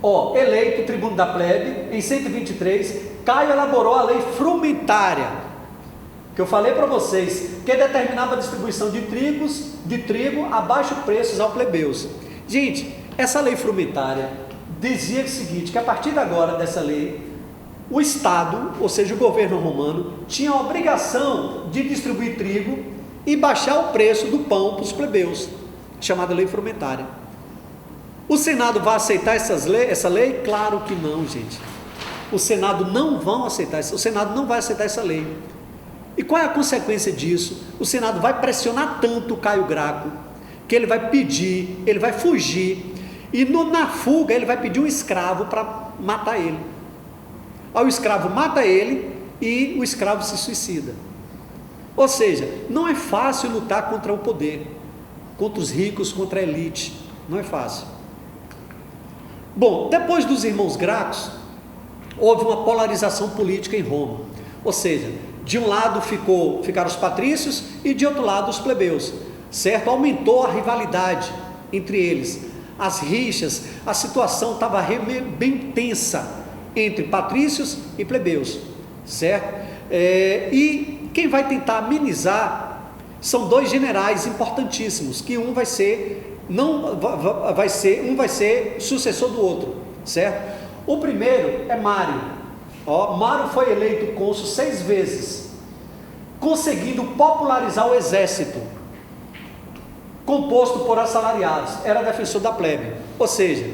Ó, eleito tribuno da plebe, em 123, Caio elaborou a lei frumentária, que eu falei para vocês, que determinava a distribuição de trigo a baixos preços aos plebeus. Gente, essa lei frumentária dizia o seguinte, que a partir de agora dessa lei, o Estado, ou seja, o governo romano, tinha a obrigação de distribuir trigo e baixar o preço do pão para os plebeus, chamada lei frumentária. O Senado vai aceitar essa lei? Claro que não, gente. O Senado não vai aceitar essa lei. E qual é a consequência disso? O Senado vai pressionar tanto o Caio Graco, que ele vai pedir, ele vai fugir, e na fuga ele vai pedir um escravo para matar ele. Aí o escravo mata ele e o escravo se suicida. Ou seja, não é fácil lutar contra o poder, contra os ricos, contra a elite, não é fácil. Bom, depois dos irmãos Gracos, houve uma polarização política em Roma, ou seja, de um lado ficaram os patrícios e de outro lado os plebeus, certo? Aumentou a rivalidade entre eles, as rixas, a situação estava bem tensa entre patrícios e plebeus, certo? E quem vai tentar amenizar são dois generais importantíssimos, que um vai ser sucessor do outro, certo? O primeiro é Mário. Mário foi eleito cônsul 6 vezes, conseguindo popularizar o exército, composto por assalariados, era defensor da plebe. Ou seja,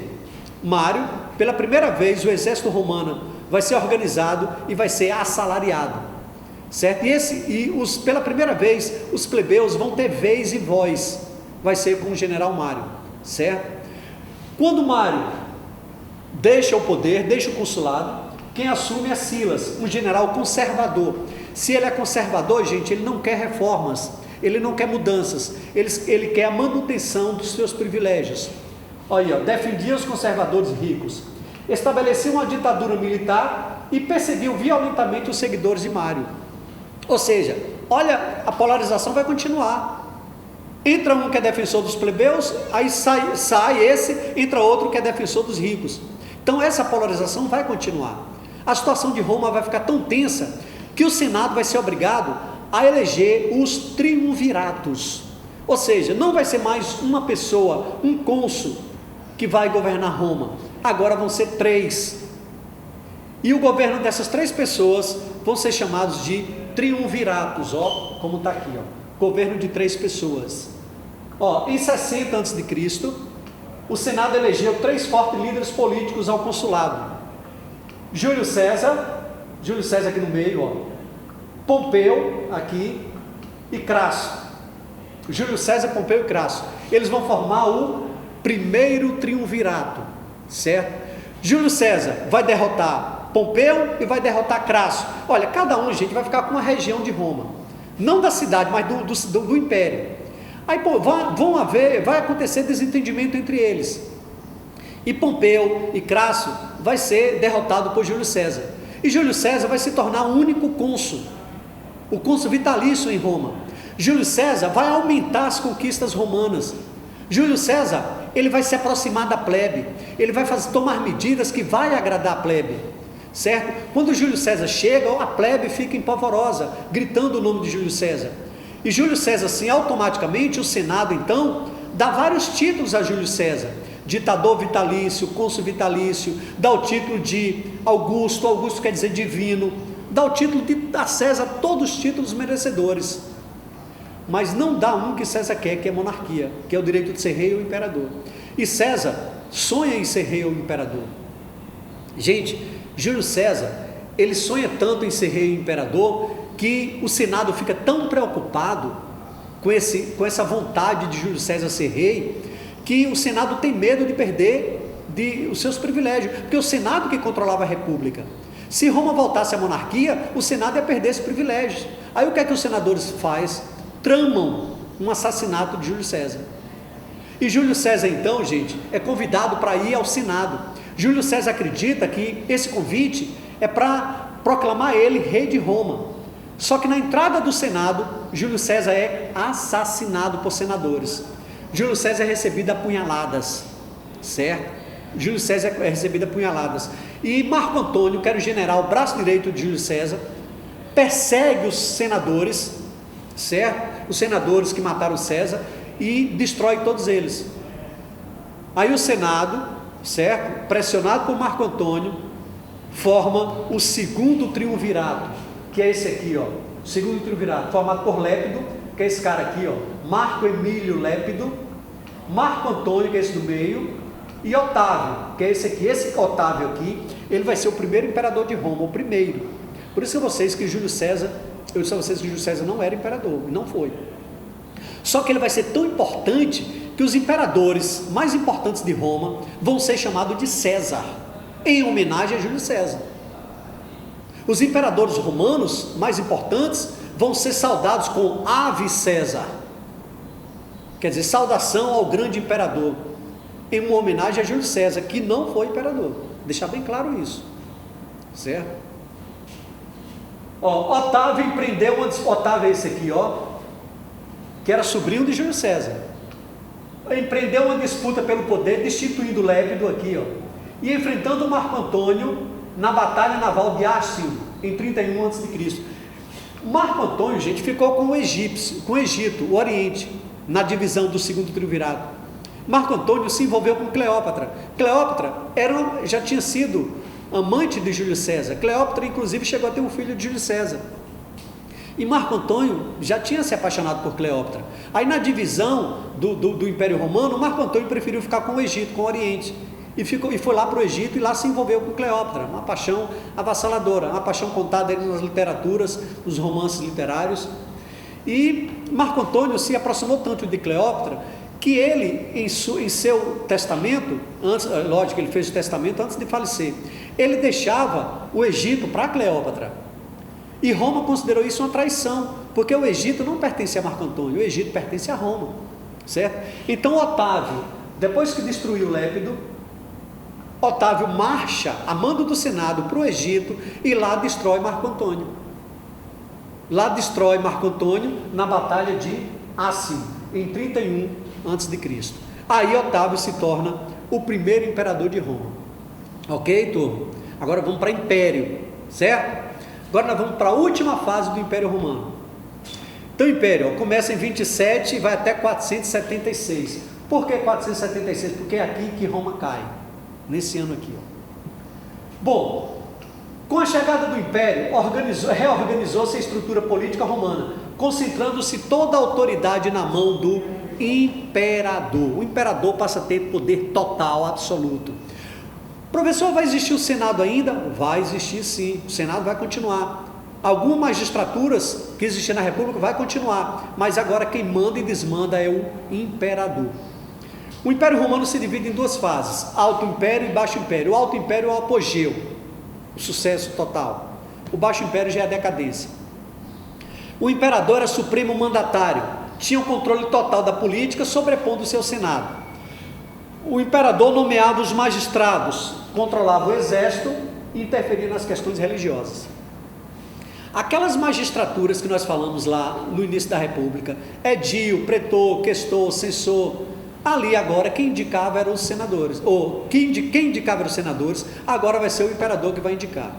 Mário, pela primeira vez, o exército romano vai ser organizado e vai ser assalariado, certo? Pela primeira vez, os plebeus vão ter vez e voz, vai ser com o general Mário, certo? Quando Mário deixa o poder, deixa o consulado, quem assume é Silas, um general conservador. Se ele é conservador, gente, ele não quer reformas, ele não quer mudanças, ele quer a manutenção dos seus privilégios. Olha, defendia os conservadores ricos, estabelecia uma ditadura militar e perseguiu violentamente os seguidores de Mário. Ou seja, olha, a polarização vai continuar. Entra um que é defensor dos plebeus, aí sai esse, entra outro que é defensor dos ricos. Então essa polarização vai continuar. A situação de Roma vai ficar tão tensa que o Senado vai ser obrigado a eleger os triunviratos. Ou seja, não vai ser mais uma pessoa, um cônsul, que vai governar Roma. Agora vão ser 3. E o governo dessas 3 pessoas vão ser chamados de triunviratos, como está aqui, governo de 3 pessoas. Em 60 a.C., o Senado elegeu 3 fortes líderes políticos ao consulado: Júlio César aqui no meio, Pompeu aqui e Crasso. Júlio César, Pompeu e Crasso, eles vão formar o primeiro triunvirato, certo? Júlio César vai derrotar Pompeu e vai derrotar Crasso. Olha, cada um, gente, vai ficar com uma região de Roma, não da cidade, mas do império. Aí vai acontecer desentendimento entre eles, e Pompeu e Crasso vai ser derrotado por Júlio César, e Júlio César vai se tornar o único cônsul, o cônsul vitalício em Roma. Júlio César vai aumentar as conquistas romanas. Júlio César, ele vai se aproximar da plebe, ele vai tomar medidas que vai agradar a plebe, certo? Quando Júlio César chega, a plebe fica empolvorosa, gritando o nome de Júlio César. E Júlio César, assim, automaticamente, o Senado, então, dá vários títulos a Júlio César: ditador vitalício, cônsul vitalício, dá o título de Augusto, Augusto quer dizer divino, dá o título a César, todos os títulos merecedores, mas não dá um que César quer, que é monarquia, que é o direito de ser rei ou imperador. E César sonha em ser rei ou imperador. Gente, Júlio César, ele sonha tanto em ser rei ou imperador, que o Senado fica tão preocupado com essa vontade de Júlio César ser rei, que o Senado tem medo de perder os seus privilégios, porque o Senado que controlava a república. Se Roma voltasse à monarquia, o Senado ia perder esses privilégios. Aí o que é que os senadores fazem? Tramam um assassinato de Júlio César. E Júlio César, então, gente, é convidado para ir ao Senado. Júlio César acredita que esse convite é para proclamar ele rei de Roma. Só que na entrada do Senado, Júlio César é assassinado por senadores. Júlio César é recebido a punhaladas, certo? Júlio César é recebido a punhaladas. E Marco Antônio, que era o general, o braço direito de Júlio César, persegue os senadores, certo? Os senadores que mataram César, e destrói todos eles. Aí o Senado, certo? Pressionado por Marco Antônio, forma o segundo triunvirato, que é esse aqui, ó. O segundo triunvirato, formado por Lépido, que é esse cara aqui, ó. Marco Emílio Lépido, Marco Antônio, que é esse do meio, e Otávio, que é esse aqui. Esse Otávio aqui, ele vai ser o primeiro imperador de Roma, o primeiro. Por isso que eu disse que Júlio César não era imperador, não foi. Só que ele vai ser tão importante que os imperadores mais importantes de Roma vão ser chamados de César, em homenagem a Júlio César. Os imperadores romanos mais importantes vão ser saudados com Ave César, quer dizer, saudação ao grande imperador, em uma homenagem a Júlio César, que não foi imperador. Deixar bem claro isso, certo? Ó, Otávio empreendeu Otávio é esse aqui, ó, que era sobrinho de Júlio César. Empreendeu uma disputa pelo poder, destituindo Lépido aqui, ó, e enfrentando Marco Antônio na batalha naval de Ácio, em 31 a.C. Marco Antônio, gente, ficou com o Egito, o Oriente, na divisão do segundo triunvirato. Marco Antônio se envolveu com Cleópatra. Cleópatra já tinha sido amante de Júlio César. Cleópatra, inclusive, chegou a ter um filho de Júlio César. E Marco Antônio já tinha se apaixonado por Cleópatra. Aí, na divisão do Império Romano, Marco Antônio preferiu ficar com o Egito, com o Oriente. E foi lá para o Egito e lá se envolveu com Cleópatra. Uma paixão avassaladora, uma paixão contada aí nas literaturas, nos romances literários. E Marco Antônio se aproximou tanto de Cleópatra que ele, em seu testamento, lógico, ele fez o testamento antes de falecer, ele deixava o Egito para Cleópatra. E Roma considerou isso uma traição, porque o Egito não pertence a Marco Antônio, o Egito pertence a Roma, certo? Então Otávio, depois que destruiu Lépido, Otávio marcha a mando do Senado para o Egito e lá destrói Marco Antônio. Lá destrói Marco Antônio na batalha de Ácio, em 31 a.C. Aí Otávio se torna o primeiro imperador de Roma. Ok, turma? Agora vamos para império, certo? Agora nós vamos para a última fase do Império Romano. Então o Império começa em 27 e vai até 476. Por que 476? Porque é aqui que Roma cai, nesse ano aqui. Bom, com a chegada do Império, reorganizou-se a estrutura política romana, concentrando-se toda a autoridade na mão do imperador. O imperador passa a ter poder total, absoluto. Professor, vai existir o Senado ainda? Vai existir sim, o Senado vai continuar. Algumas magistraturas que existiam na República vai continuar, mas agora quem manda e desmanda é o imperador. O Império Romano se divide em duas fases, Alto Império e Baixo Império. O Alto Império é o apogeu, o sucesso total. O Baixo Império já é a decadência. O imperador era supremo mandatário, tinha o controle total da política, sobrepondo o seu Senado. O imperador nomeava os magistrados, controlava o exército e interferia nas questões religiosas. Aquelas magistraturas que nós falamos lá no início da República, edil, pretor, questor, censor, ali agora quem indicava eram os senadores, ou quem indicava eram os senadores, agora vai ser o imperador que vai indicar,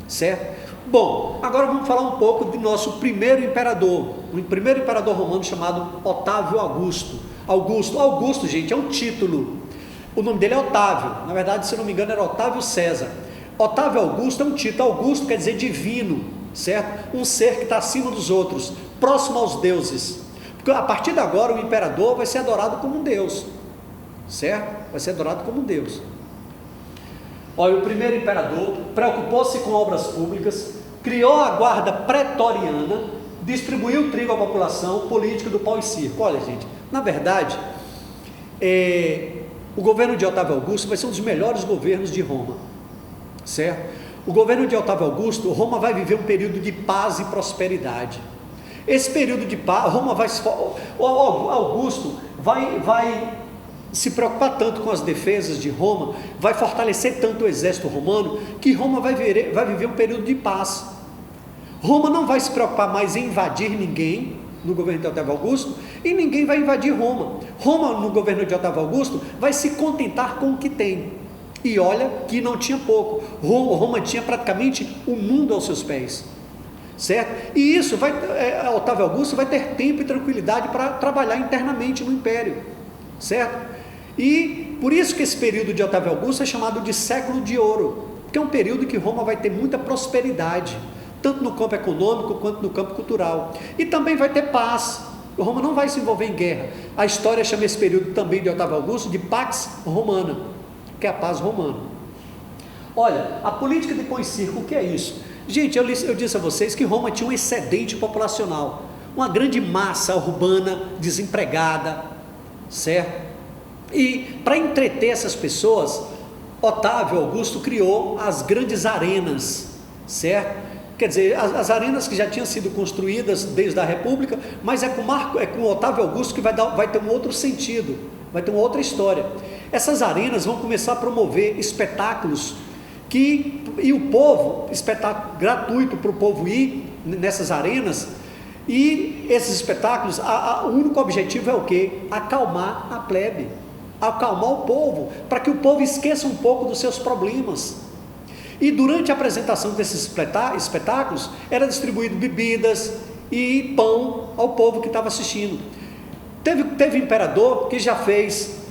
certo? Bom, agora vamos falar um pouco do nosso primeiro imperador, o primeiro imperador romano chamado Otávio Augusto. Augusto, gente, é um título. O nome dele é Otávio, na verdade, se não me engano, era Otávio César. Otávio Augusto é um título, Augusto quer dizer divino, certo? Um ser que está acima dos outros, próximo aos deuses. Porque a partir de agora o imperador vai ser adorado como um deus, certo? Vai ser adorado como um deus. Olha, o primeiro imperador preocupou-se com obras públicas, criou a guarda pretoriana, distribuiu trigo à população, política do pau e circo. Olha, gente, na verdade, o governo de Otávio Augusto vai ser um dos melhores governos de Roma, certo? O governo de Otávio Augusto, Roma vai viver um período de paz e prosperidade. Esse período de paz, Augusto vai se preocupar tanto com as defesas de Roma, vai fortalecer tanto o exército romano, que Roma vai viver um período de paz. Roma não vai se preocupar mais em invadir ninguém no governo de Otávio Augusto, e ninguém vai invadir Roma. Roma, no governo de Otávio Augusto, vai se contentar com o que tem. E olha que não tinha pouco. Roma tinha praticamente o mundo aos seus pés. Certo? E isso Otávio Augusto vai ter tempo e tranquilidade para trabalhar internamente no império. Certo? E por isso que esse período de Otávio Augusto é chamado de século de ouro, porque é um período que Roma vai ter muita prosperidade, tanto no campo econômico quanto no campo cultural, e também vai ter paz. Roma não vai se envolver em guerra. A história chama esse período também de Otávio Augusto de Pax Romana, que é a paz romana. Olha, a política de pão e circo, o que é isso? Gente, eu disse a vocês que Roma tinha um excedente populacional, uma grande massa urbana desempregada, certo? E para entreter essas pessoas, Otávio Augusto criou as grandes arenas, certo? Quer dizer, as arenas que já tinham sido construídas desde a República, mas é com Otávio Augusto que vai ter um outro sentido, vai ter uma outra história. Essas arenas vão começar a promover espetáculos e o povo, espetáculo gratuito para o povo ir nessas arenas, e esses espetáculos, o único objetivo é o quê? Acalmar a plebe, acalmar o povo, para que o povo esqueça um pouco dos seus problemas. E durante a apresentação desses espetáculos, era distribuído bebidas e pão ao povo que estava assistindo. Teve imperador que já fez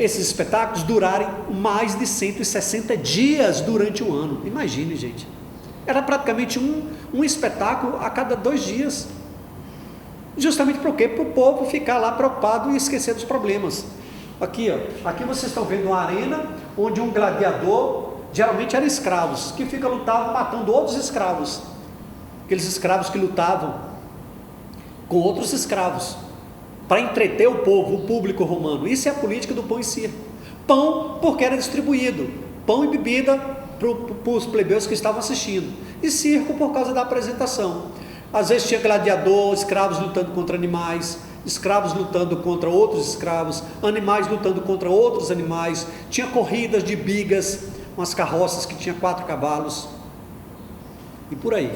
esses espetáculos durarem mais de 160 dias durante o ano. Imagine, gente. Era praticamente um espetáculo a cada 2 dias. Justamente por quê? Para o povo ficar lá preocupado e esquecer dos problemas. Aqui vocês estão vendo uma arena onde um gladiador, geralmente eram escravos, que lutavam matando outros escravos, aqueles escravos que lutavam com outros escravos, para entreter o povo, o público romano. Isso é a política do pão e circo. Pão, porque era distribuído, pão e bebida para os plebeus que estavam assistindo, e circo por causa da apresentação. Às vezes tinha gladiador, escravos lutando contra animais, escravos lutando contra outros escravos, animais lutando contra outros animais, tinha corridas de bigas, umas carroças que tinha 4 cavalos, e por aí,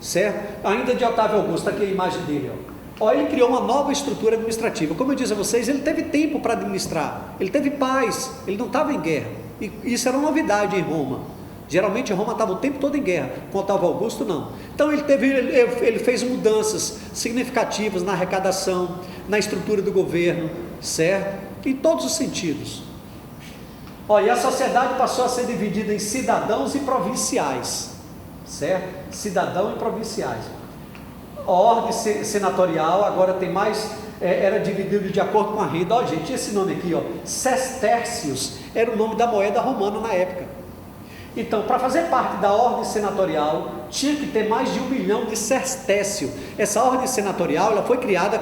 certo? Ainda de Otávio Augusto, aqui a imagem dele, ele criou uma nova estrutura administrativa. Como eu disse a vocês, ele teve tempo para administrar, ele teve paz, ele não estava em guerra, e isso era uma novidade em Roma. Geralmente Roma estava o tempo todo em guerra, com Otávio Augusto não. Então ele fez mudanças significativas na arrecadação, na estrutura do governo, certo? Em todos os sentidos. E a sociedade passou a ser dividida em cidadãos e provinciais, certo? Cidadão e provinciais. A ordem senatorial agora tem mais, era dividido de acordo com a renda. Gente, esse nome aqui, sestércios, era o nome da moeda romana na época. Então, para fazer parte da ordem senatorial, tinha que ter mais de 1 milhão de sestécio. Essa ordem senatorial, ela foi criada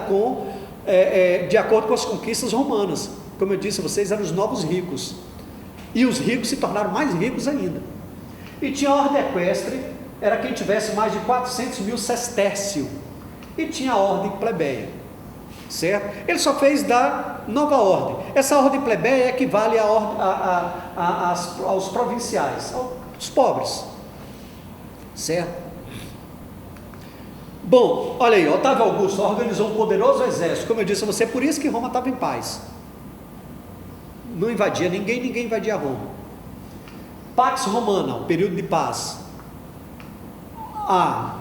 de acordo com as conquistas romanas. Como eu disse a vocês, eram os novos ricos. E os ricos se tornaram mais ricos ainda. E tinha a ordem equestre, era quem tivesse mais de 400 mil sestécio. E tinha a ordem plebeia, certo? Ele só fez da nova ordem. Essa ordem plebeia equivale aos provinciais, aos pobres, certo? Bom, olha aí, Otávio Augusto organizou um poderoso exército, como eu disse a você, por isso que Roma estava em paz. Não invadia ninguém invadia Roma. Pax Romana, o período de paz.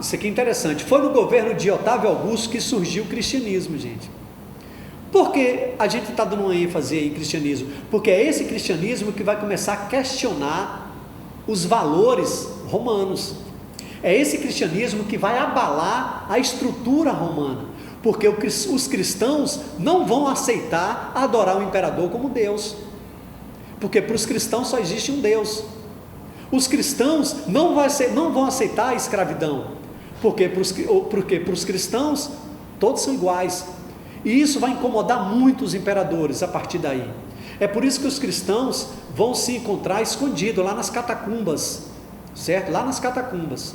Isso aqui é interessante. Foi no governo de Otávio Augusto que surgiu o cristianismo, gente. Por que a gente está dando uma ênfase em cristianismo? Porque é esse cristianismo que vai começar a questionar os valores romanos. É esse cristianismo que vai abalar a estrutura romana. Porque os cristãos não vão aceitar adorar o imperador como Deus, porque para os cristãos só existe um Deus. Os cristãos não vão aceitar a escravidão, porque para os cristãos todos são iguais, e isso vai incomodar muito os imperadores a partir daí. É por isso que os cristãos vão se encontrar escondidos lá nas catacumbas, certo? Lá nas catacumbas.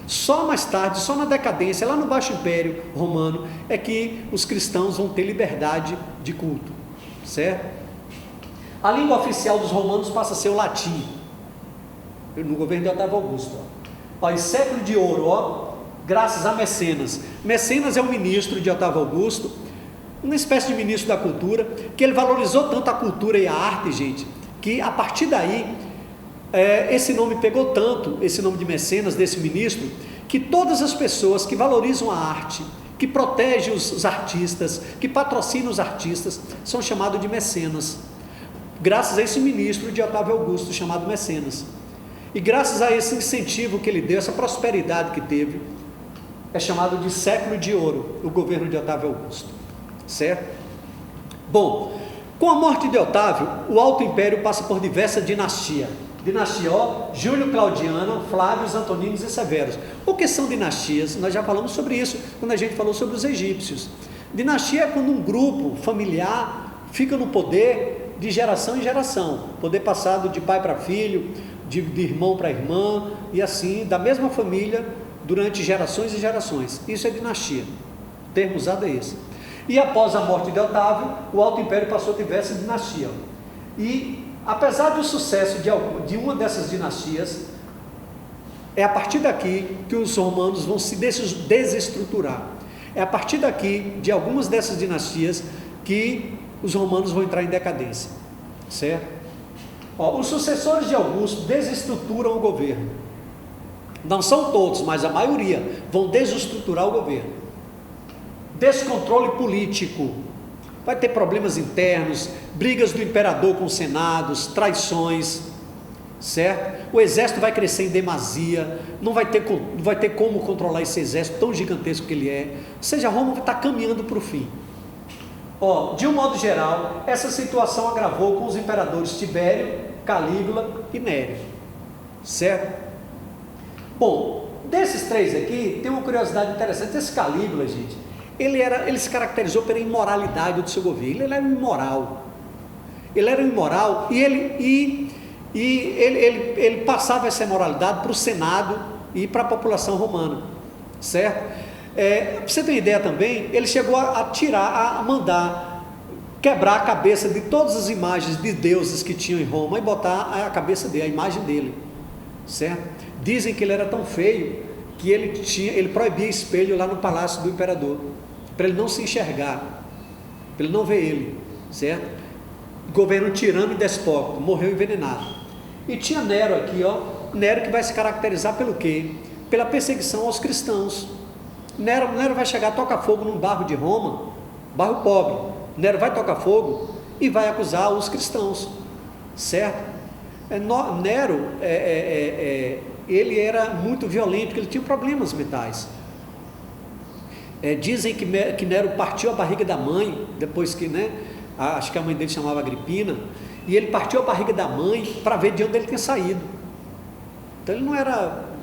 Só mais tarde, só na decadência, lá no Baixo Império Romano, é que os cristãos vão ter liberdade de culto, certo? A língua oficial dos romanos passa a ser o latim, no governo de Otávio Augusto. Ó, e século de ouro, ó, graças a Mecenas. Mecenas é um ministro de Otávio Augusto, uma espécie de ministro da cultura, que ele valorizou tanto a cultura e a arte, gente, que a partir daí, esse nome pegou tanto, esse nome de Mecenas, desse ministro, que todas as pessoas que valorizam a arte, que protegem os artistas, que patrocinam os artistas, são chamados de mecenas, graças a esse ministro de Otávio Augusto, chamado Mecenas. E graças a esse incentivo que ele deu, essa prosperidade que teve, é chamado de século de ouro, o governo de Otávio Augusto, certo? Bom, com a morte de Otávio, o Alto Império passa por diversas dinastias. Dinastia, ó, Júlio Claudiano, Flávios, Antoninos e Severos. O que são dinastias? Nós já falamos sobre isso, quando a gente falou sobre os egípcios. Dinastia é quando um grupo familiar fica no poder de geração em geração, poder passado de pai para filho, de irmão para irmã, e assim, da mesma família, durante gerações e gerações. Isso é dinastia, o termo usado é esse. E após a morte de Otávio, o Alto Império passou a diversas dinastias. E apesar do sucesso de uma dessas dinastias, é a partir daqui que os romanos vão se desestruturar. É a partir daqui, de algumas dessas dinastias, que os romanos vão entrar em decadência, certo? Ó, os sucessores de Augusto desestruturam o governo. Não são todos, mas a maioria vão desestruturar o governo. Descontrole político. Vai ter problemas internos, brigas do imperador com os senados, traições, certo? O exército vai crescer em demasia, não vai ter como controlar esse exército tão gigantesco que ele é. Ou seja, Roma está caminhando para o fim. Ó, de um modo geral, essa situação agravou com os imperadores Tibério, Calígula e Nério, certo? Bom, desses três aqui, tem uma curiosidade interessante. Esse Calígula, gente, ele se caracterizou pela imoralidade do seu governo. Ele era immoral. Ele era immoral e ele passava essa imoralidade para o Senado e para a população romana, certo? Para você ter uma ideia também, ele chegou a mandar quebrar a cabeça de todas as imagens de deuses que tinham em Roma e botar a cabeça dele, a imagem dele, certo? Dizem que ele era tão feio que ele proibia espelho lá no palácio do imperador, para ele não se enxergar, para ele não ver ele, certo? Governo tirano e despótico, morreu envenenado. E tinha Nero aqui, ó, Nero que vai se caracterizar pelo quê? Pela perseguição aos cristãos. Nero vai chegar, toca fogo num bairro de Roma, bairro pobre. Nero vai tocar fogo e vai acusar os cristãos, certo? Nero, ele era muito violento, porque ele tinha problemas mentais. Dizem que Nero partiu a barriga da mãe, depois que, acho que a mãe dele chamava Agripina, e ele partiu a barriga da mãe para ver de onde ele tinha saído. Então ele não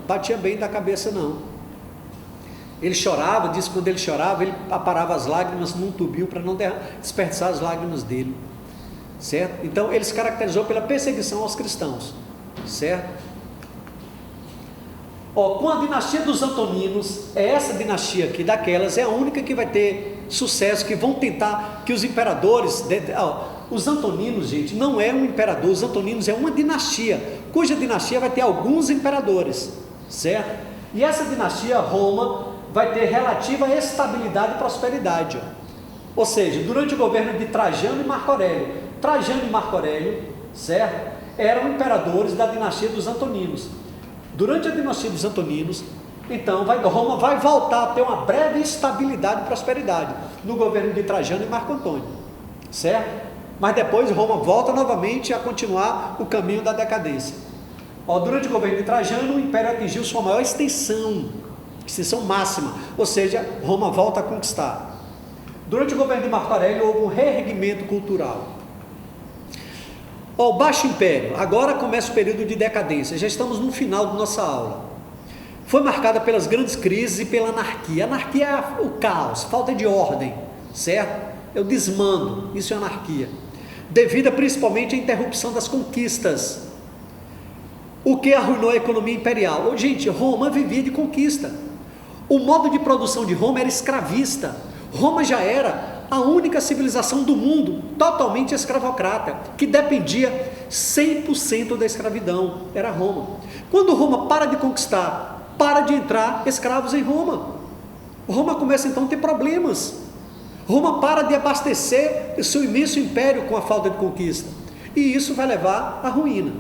batia bem da cabeça não. Ele chorava, disse que quando ele chorava, ele aparava as lágrimas num tubinho para não desperdiçar as lágrimas dele, certo? Então ele se caracterizou pela perseguição aos cristãos, certo? Com a dinastia dos Antoninos, essa dinastia aqui, daquelas, é a única que vai ter sucesso, que vão tentar, que os imperadores, os Antoninos, gente, não é um imperador, os Antoninos é uma dinastia, cuja dinastia vai ter alguns imperadores, certo? E essa dinastia, Roma, vai ter relativa estabilidade e prosperidade, ou seja, durante o governo de Trajano e Marco Aurélio, certo? Eram imperadores da dinastia dos Antoninos. Durante a dinastia dos Antoninos, então, Roma vai voltar a ter uma breve estabilidade e prosperidade no governo de Trajano e Marco Antônio, certo? Mas depois Roma volta novamente a continuar o caminho da decadência. Durante o governo de Trajano, o império atingiu sua maior extensão máxima, ou seja, Roma volta a conquistar. Durante o governo de Marco Aurélio, houve um reerguimento cultural. O Baixo Império, agora começa o período de decadência, já estamos no final da nossa aula. Foi marcada pelas grandes crises e pela anarquia. Anarquia é o caos, falta de ordem, certo? É o desmando, isso é anarquia. Devido principalmente à interrupção das conquistas. O que arruinou a economia imperial? Gente, Roma vivia de conquista. O modo de produção de Roma era escravista. Roma já era a única civilização do mundo totalmente escravocrata, que dependia 100% da escravidão. Era Roma. Quando Roma para de conquistar, para de entrar escravos em Roma. Roma começa então a ter problemas. Roma para de abastecer o seu imenso império com a falta de conquista. E isso vai levar à ruína.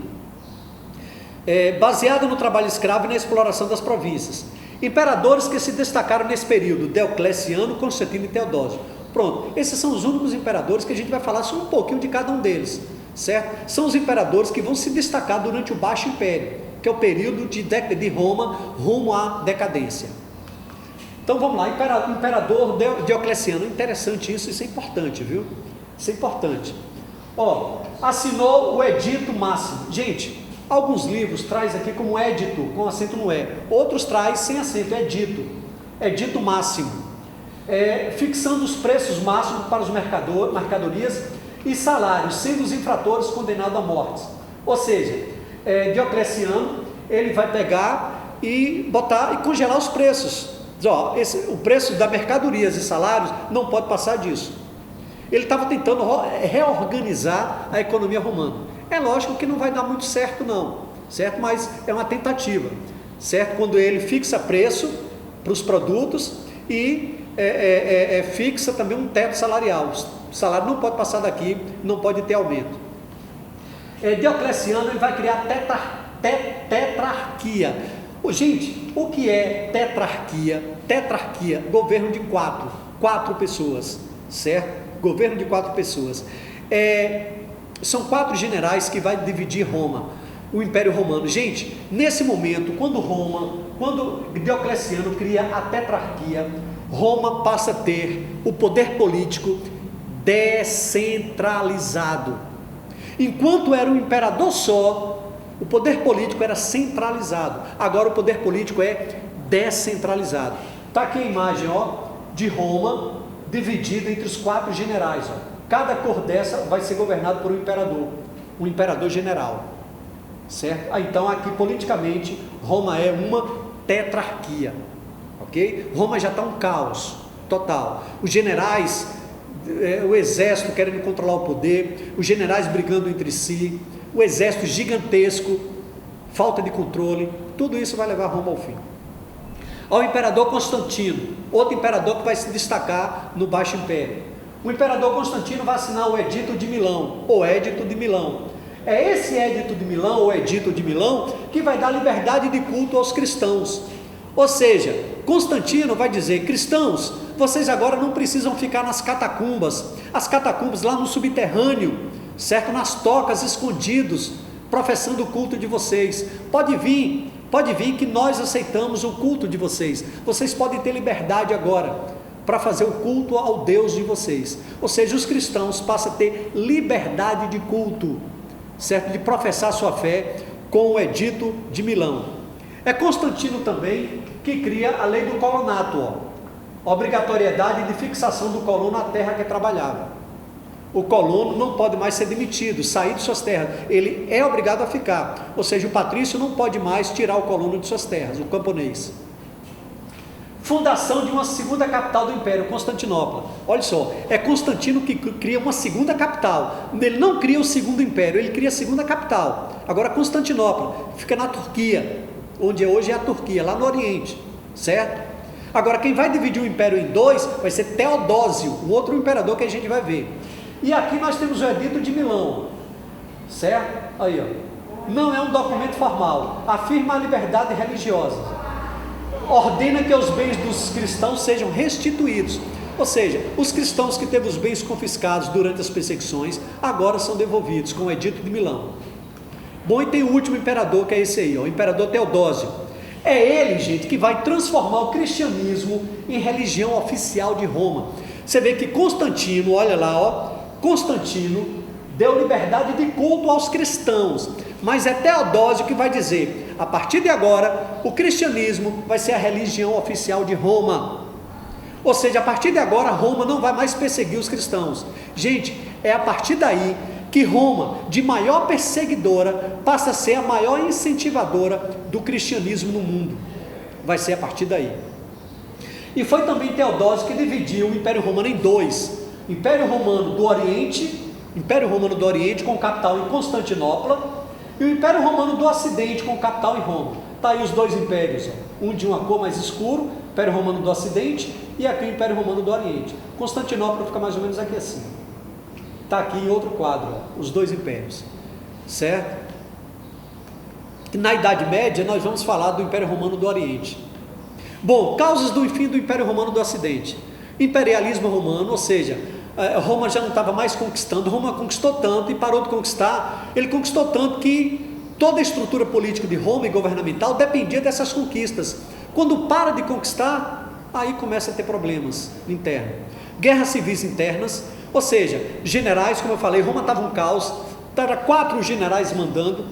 Baseado no trabalho escravo e na exploração das províncias. Imperadores que se destacaram nesse período: Diocleciano, Constantino e Teodósio. Pronto, esses são os únicos imperadores que a gente vai falar só um pouquinho de cada um deles, certo? São os imperadores que vão se destacar durante o Baixo Império, que é o período de Roma rumo à decadência. Então vamos lá, imperador Diocleciano. Interessante isso é importante, viu? Isso é importante. Assinou o Edito Máximo. Gente, alguns livros traz aqui como edito, com acento no E. Outros traz sem acento, edito máximo. Fixando os preços máximos para as mercadorias e salários, sendo os infratores condenados à morte. Ou seja, Diocleciano, ele vai pegar e botar e congelar os preços. O preço das mercadorias e salários não pode passar disso. Ele estava tentando reorganizar a economia romana. É lógico que não vai dar muito certo não, certo? Mas é uma tentativa, certo? Quando ele fixa preço para os produtos e fixa também um teto salarial. O salário não pode passar daqui, não pode ter aumento. Diocleciano, ele vai criar tetrarquia. Gente, o que é tetrarquia? Tetrarquia, governo de quatro pessoas, certo? Governo de 4 pessoas. São 4 generais que vai dividir Roma, o Império Romano. Gente, nesse momento, quando Diocleciano cria a tetrarquia, Roma passa a ter o poder político descentralizado. Enquanto era um imperador só, o poder político era centralizado. Agora o poder político é descentralizado. Está aqui a imagem de Roma dividida entre os 4 generais. Cada cor dessa vai ser governado por um imperador general, certo? Então aqui politicamente Roma é uma tetrarquia, ok? Roma já está um caos total. Os generais, o exército querendo controlar o poder, os generais brigando entre si, o exército gigantesco, falta de controle, tudo isso vai levar Roma ao fim. Ao imperador Constantino, outro imperador que vai se destacar no Baixo Império. O imperador Constantino vai assinar o Edito de Milão, ou Édito de Milão. É esse Édito de Milão, ou Edito de Milão, que vai dar liberdade de culto aos cristãos. Ou seja, Constantino vai dizer: cristãos, vocês agora não precisam ficar nas catacumbas, as catacumbas lá no subterrâneo, certo? Nas tocas, escondidos, professando o culto de vocês. Pode vir que nós aceitamos o culto de vocês. Vocês podem ter liberdade agora para fazer o culto ao Deus de vocês. Ou seja, os cristãos passam a ter liberdade de culto, certo? De professar sua fé com o Edito de Milão. É Constantino também que cria a lei do colonato, obrigatoriedade de fixação do colono na terra que trabalhava. O colono não pode mais ser demitido, sair de suas terras, ele é obrigado a ficar. Ou seja, o patrício não pode mais tirar o colono de suas terras, o camponês. Fundação de uma segunda capital do Império, Constantinopla. Olha só, é Constantino que cria uma segunda capital. Ele não cria o segundo império, ele cria a segunda capital. Agora Constantinopla fica na Turquia, onde hoje é a Turquia, lá no Oriente, certo? Agora quem vai dividir o império em 2 vai ser Teodósio, um outro imperador que a gente vai ver. E aqui nós temos o Edito de Milão, certo? Aí, não é um documento formal, afirma a liberdade religiosa, ordena que os bens dos cristãos sejam restituídos. Ou seja, os cristãos que teve os bens confiscados durante as perseguições, agora são devolvidos com o Edito de Milão. Bom, e tem o último imperador, que é esse aí, o imperador Teodósio. É ele, gente, que vai transformar o cristianismo em religião oficial de Roma. Você vê que Constantino, olha lá, Constantino deu liberdade de culto aos cristãos, mas é Teodósio que vai dizer: a partir de agora, o cristianismo vai ser a religião oficial de Roma. Ou seja, a partir de agora, Roma não vai mais perseguir os cristãos. Gente, é a partir daí que Roma, de maior perseguidora, passa a ser a maior incentivadora do cristianismo no mundo. Vai ser a partir daí. E foi também Teodósio que dividiu o Império Romano em dois: Império Romano do Oriente com capital em Constantinopla, e o Império Romano do Ocidente com capital em Roma. Está aí os dois impérios, ó. Um de uma cor mais escuro, Império Romano do Ocidente, e aqui o Império Romano do Oriente. Constantinopla fica mais ou menos aqui assim. Está aqui em outro quadro, ó, os dois impérios, certo? Na Idade Média nós vamos falar do Império Romano do Oriente. Bom, causas do fim do Império Romano do Ocidente: imperialismo romano, ou seja, Roma já não estava mais conquistando. Roma conquistou tanto e parou de conquistar. Ele conquistou tanto que toda a estrutura política de Roma e governamental dependia dessas conquistas. Quando para de conquistar, aí começa a ter problemas internos. Guerras civis internas, ou seja, generais, como eu falei, Roma estava um caos, era 4 generais mandando,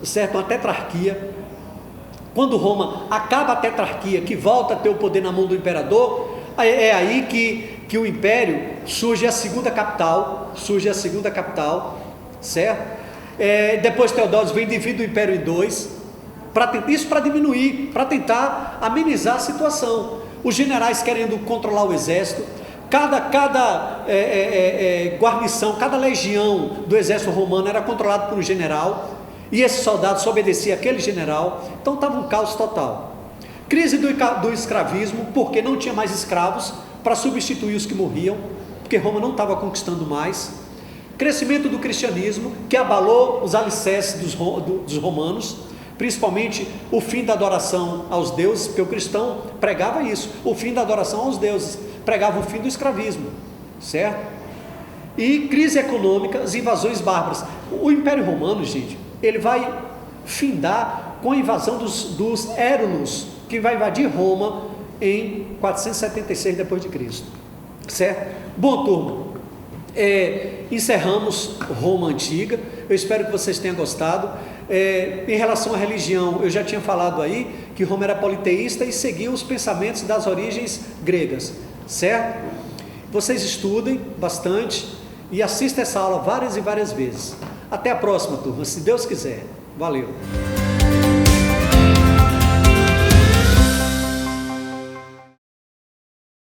certo? Uma tetrarquia. Quando Roma acaba a tetrarquia, que volta a ter o poder na mão do imperador, é aí que o império surge a segunda capital, certo? Depois Teodósio vem e divide o império em dois, isso para diminuir, para tentar amenizar a situação. Os generais querendo controlar o exército, cada guarnição, cada legião do exército romano era controlado por um general, e esse soldado só obedecia àquele general. Então estava um caos total. Crise do escravismo, porque não tinha mais escravos para substituir os que morriam, porque Roma não estava conquistando mais. Crescimento do cristianismo, que abalou os alicerces dos romanos, principalmente o fim da adoração aos deuses, porque o cristão pregava isso, o fim da adoração aos deuses, pregava o fim do escravismo, certo? E crise econômica, as invasões bárbaras. O Império Romano, gente, ele vai findar com a invasão dos Érulos, que vai invadir Roma em 476 d.C., certo? Bom, turma, encerramos Roma Antiga. Eu espero que vocês tenham gostado. Em relação à religião, eu já tinha falado aí que Roma era politeísta e seguia os pensamentos das origens gregas, certo? Vocês estudem bastante e assistam essa aula várias e várias vezes. Até a próxima, turma, se Deus quiser. Valeu!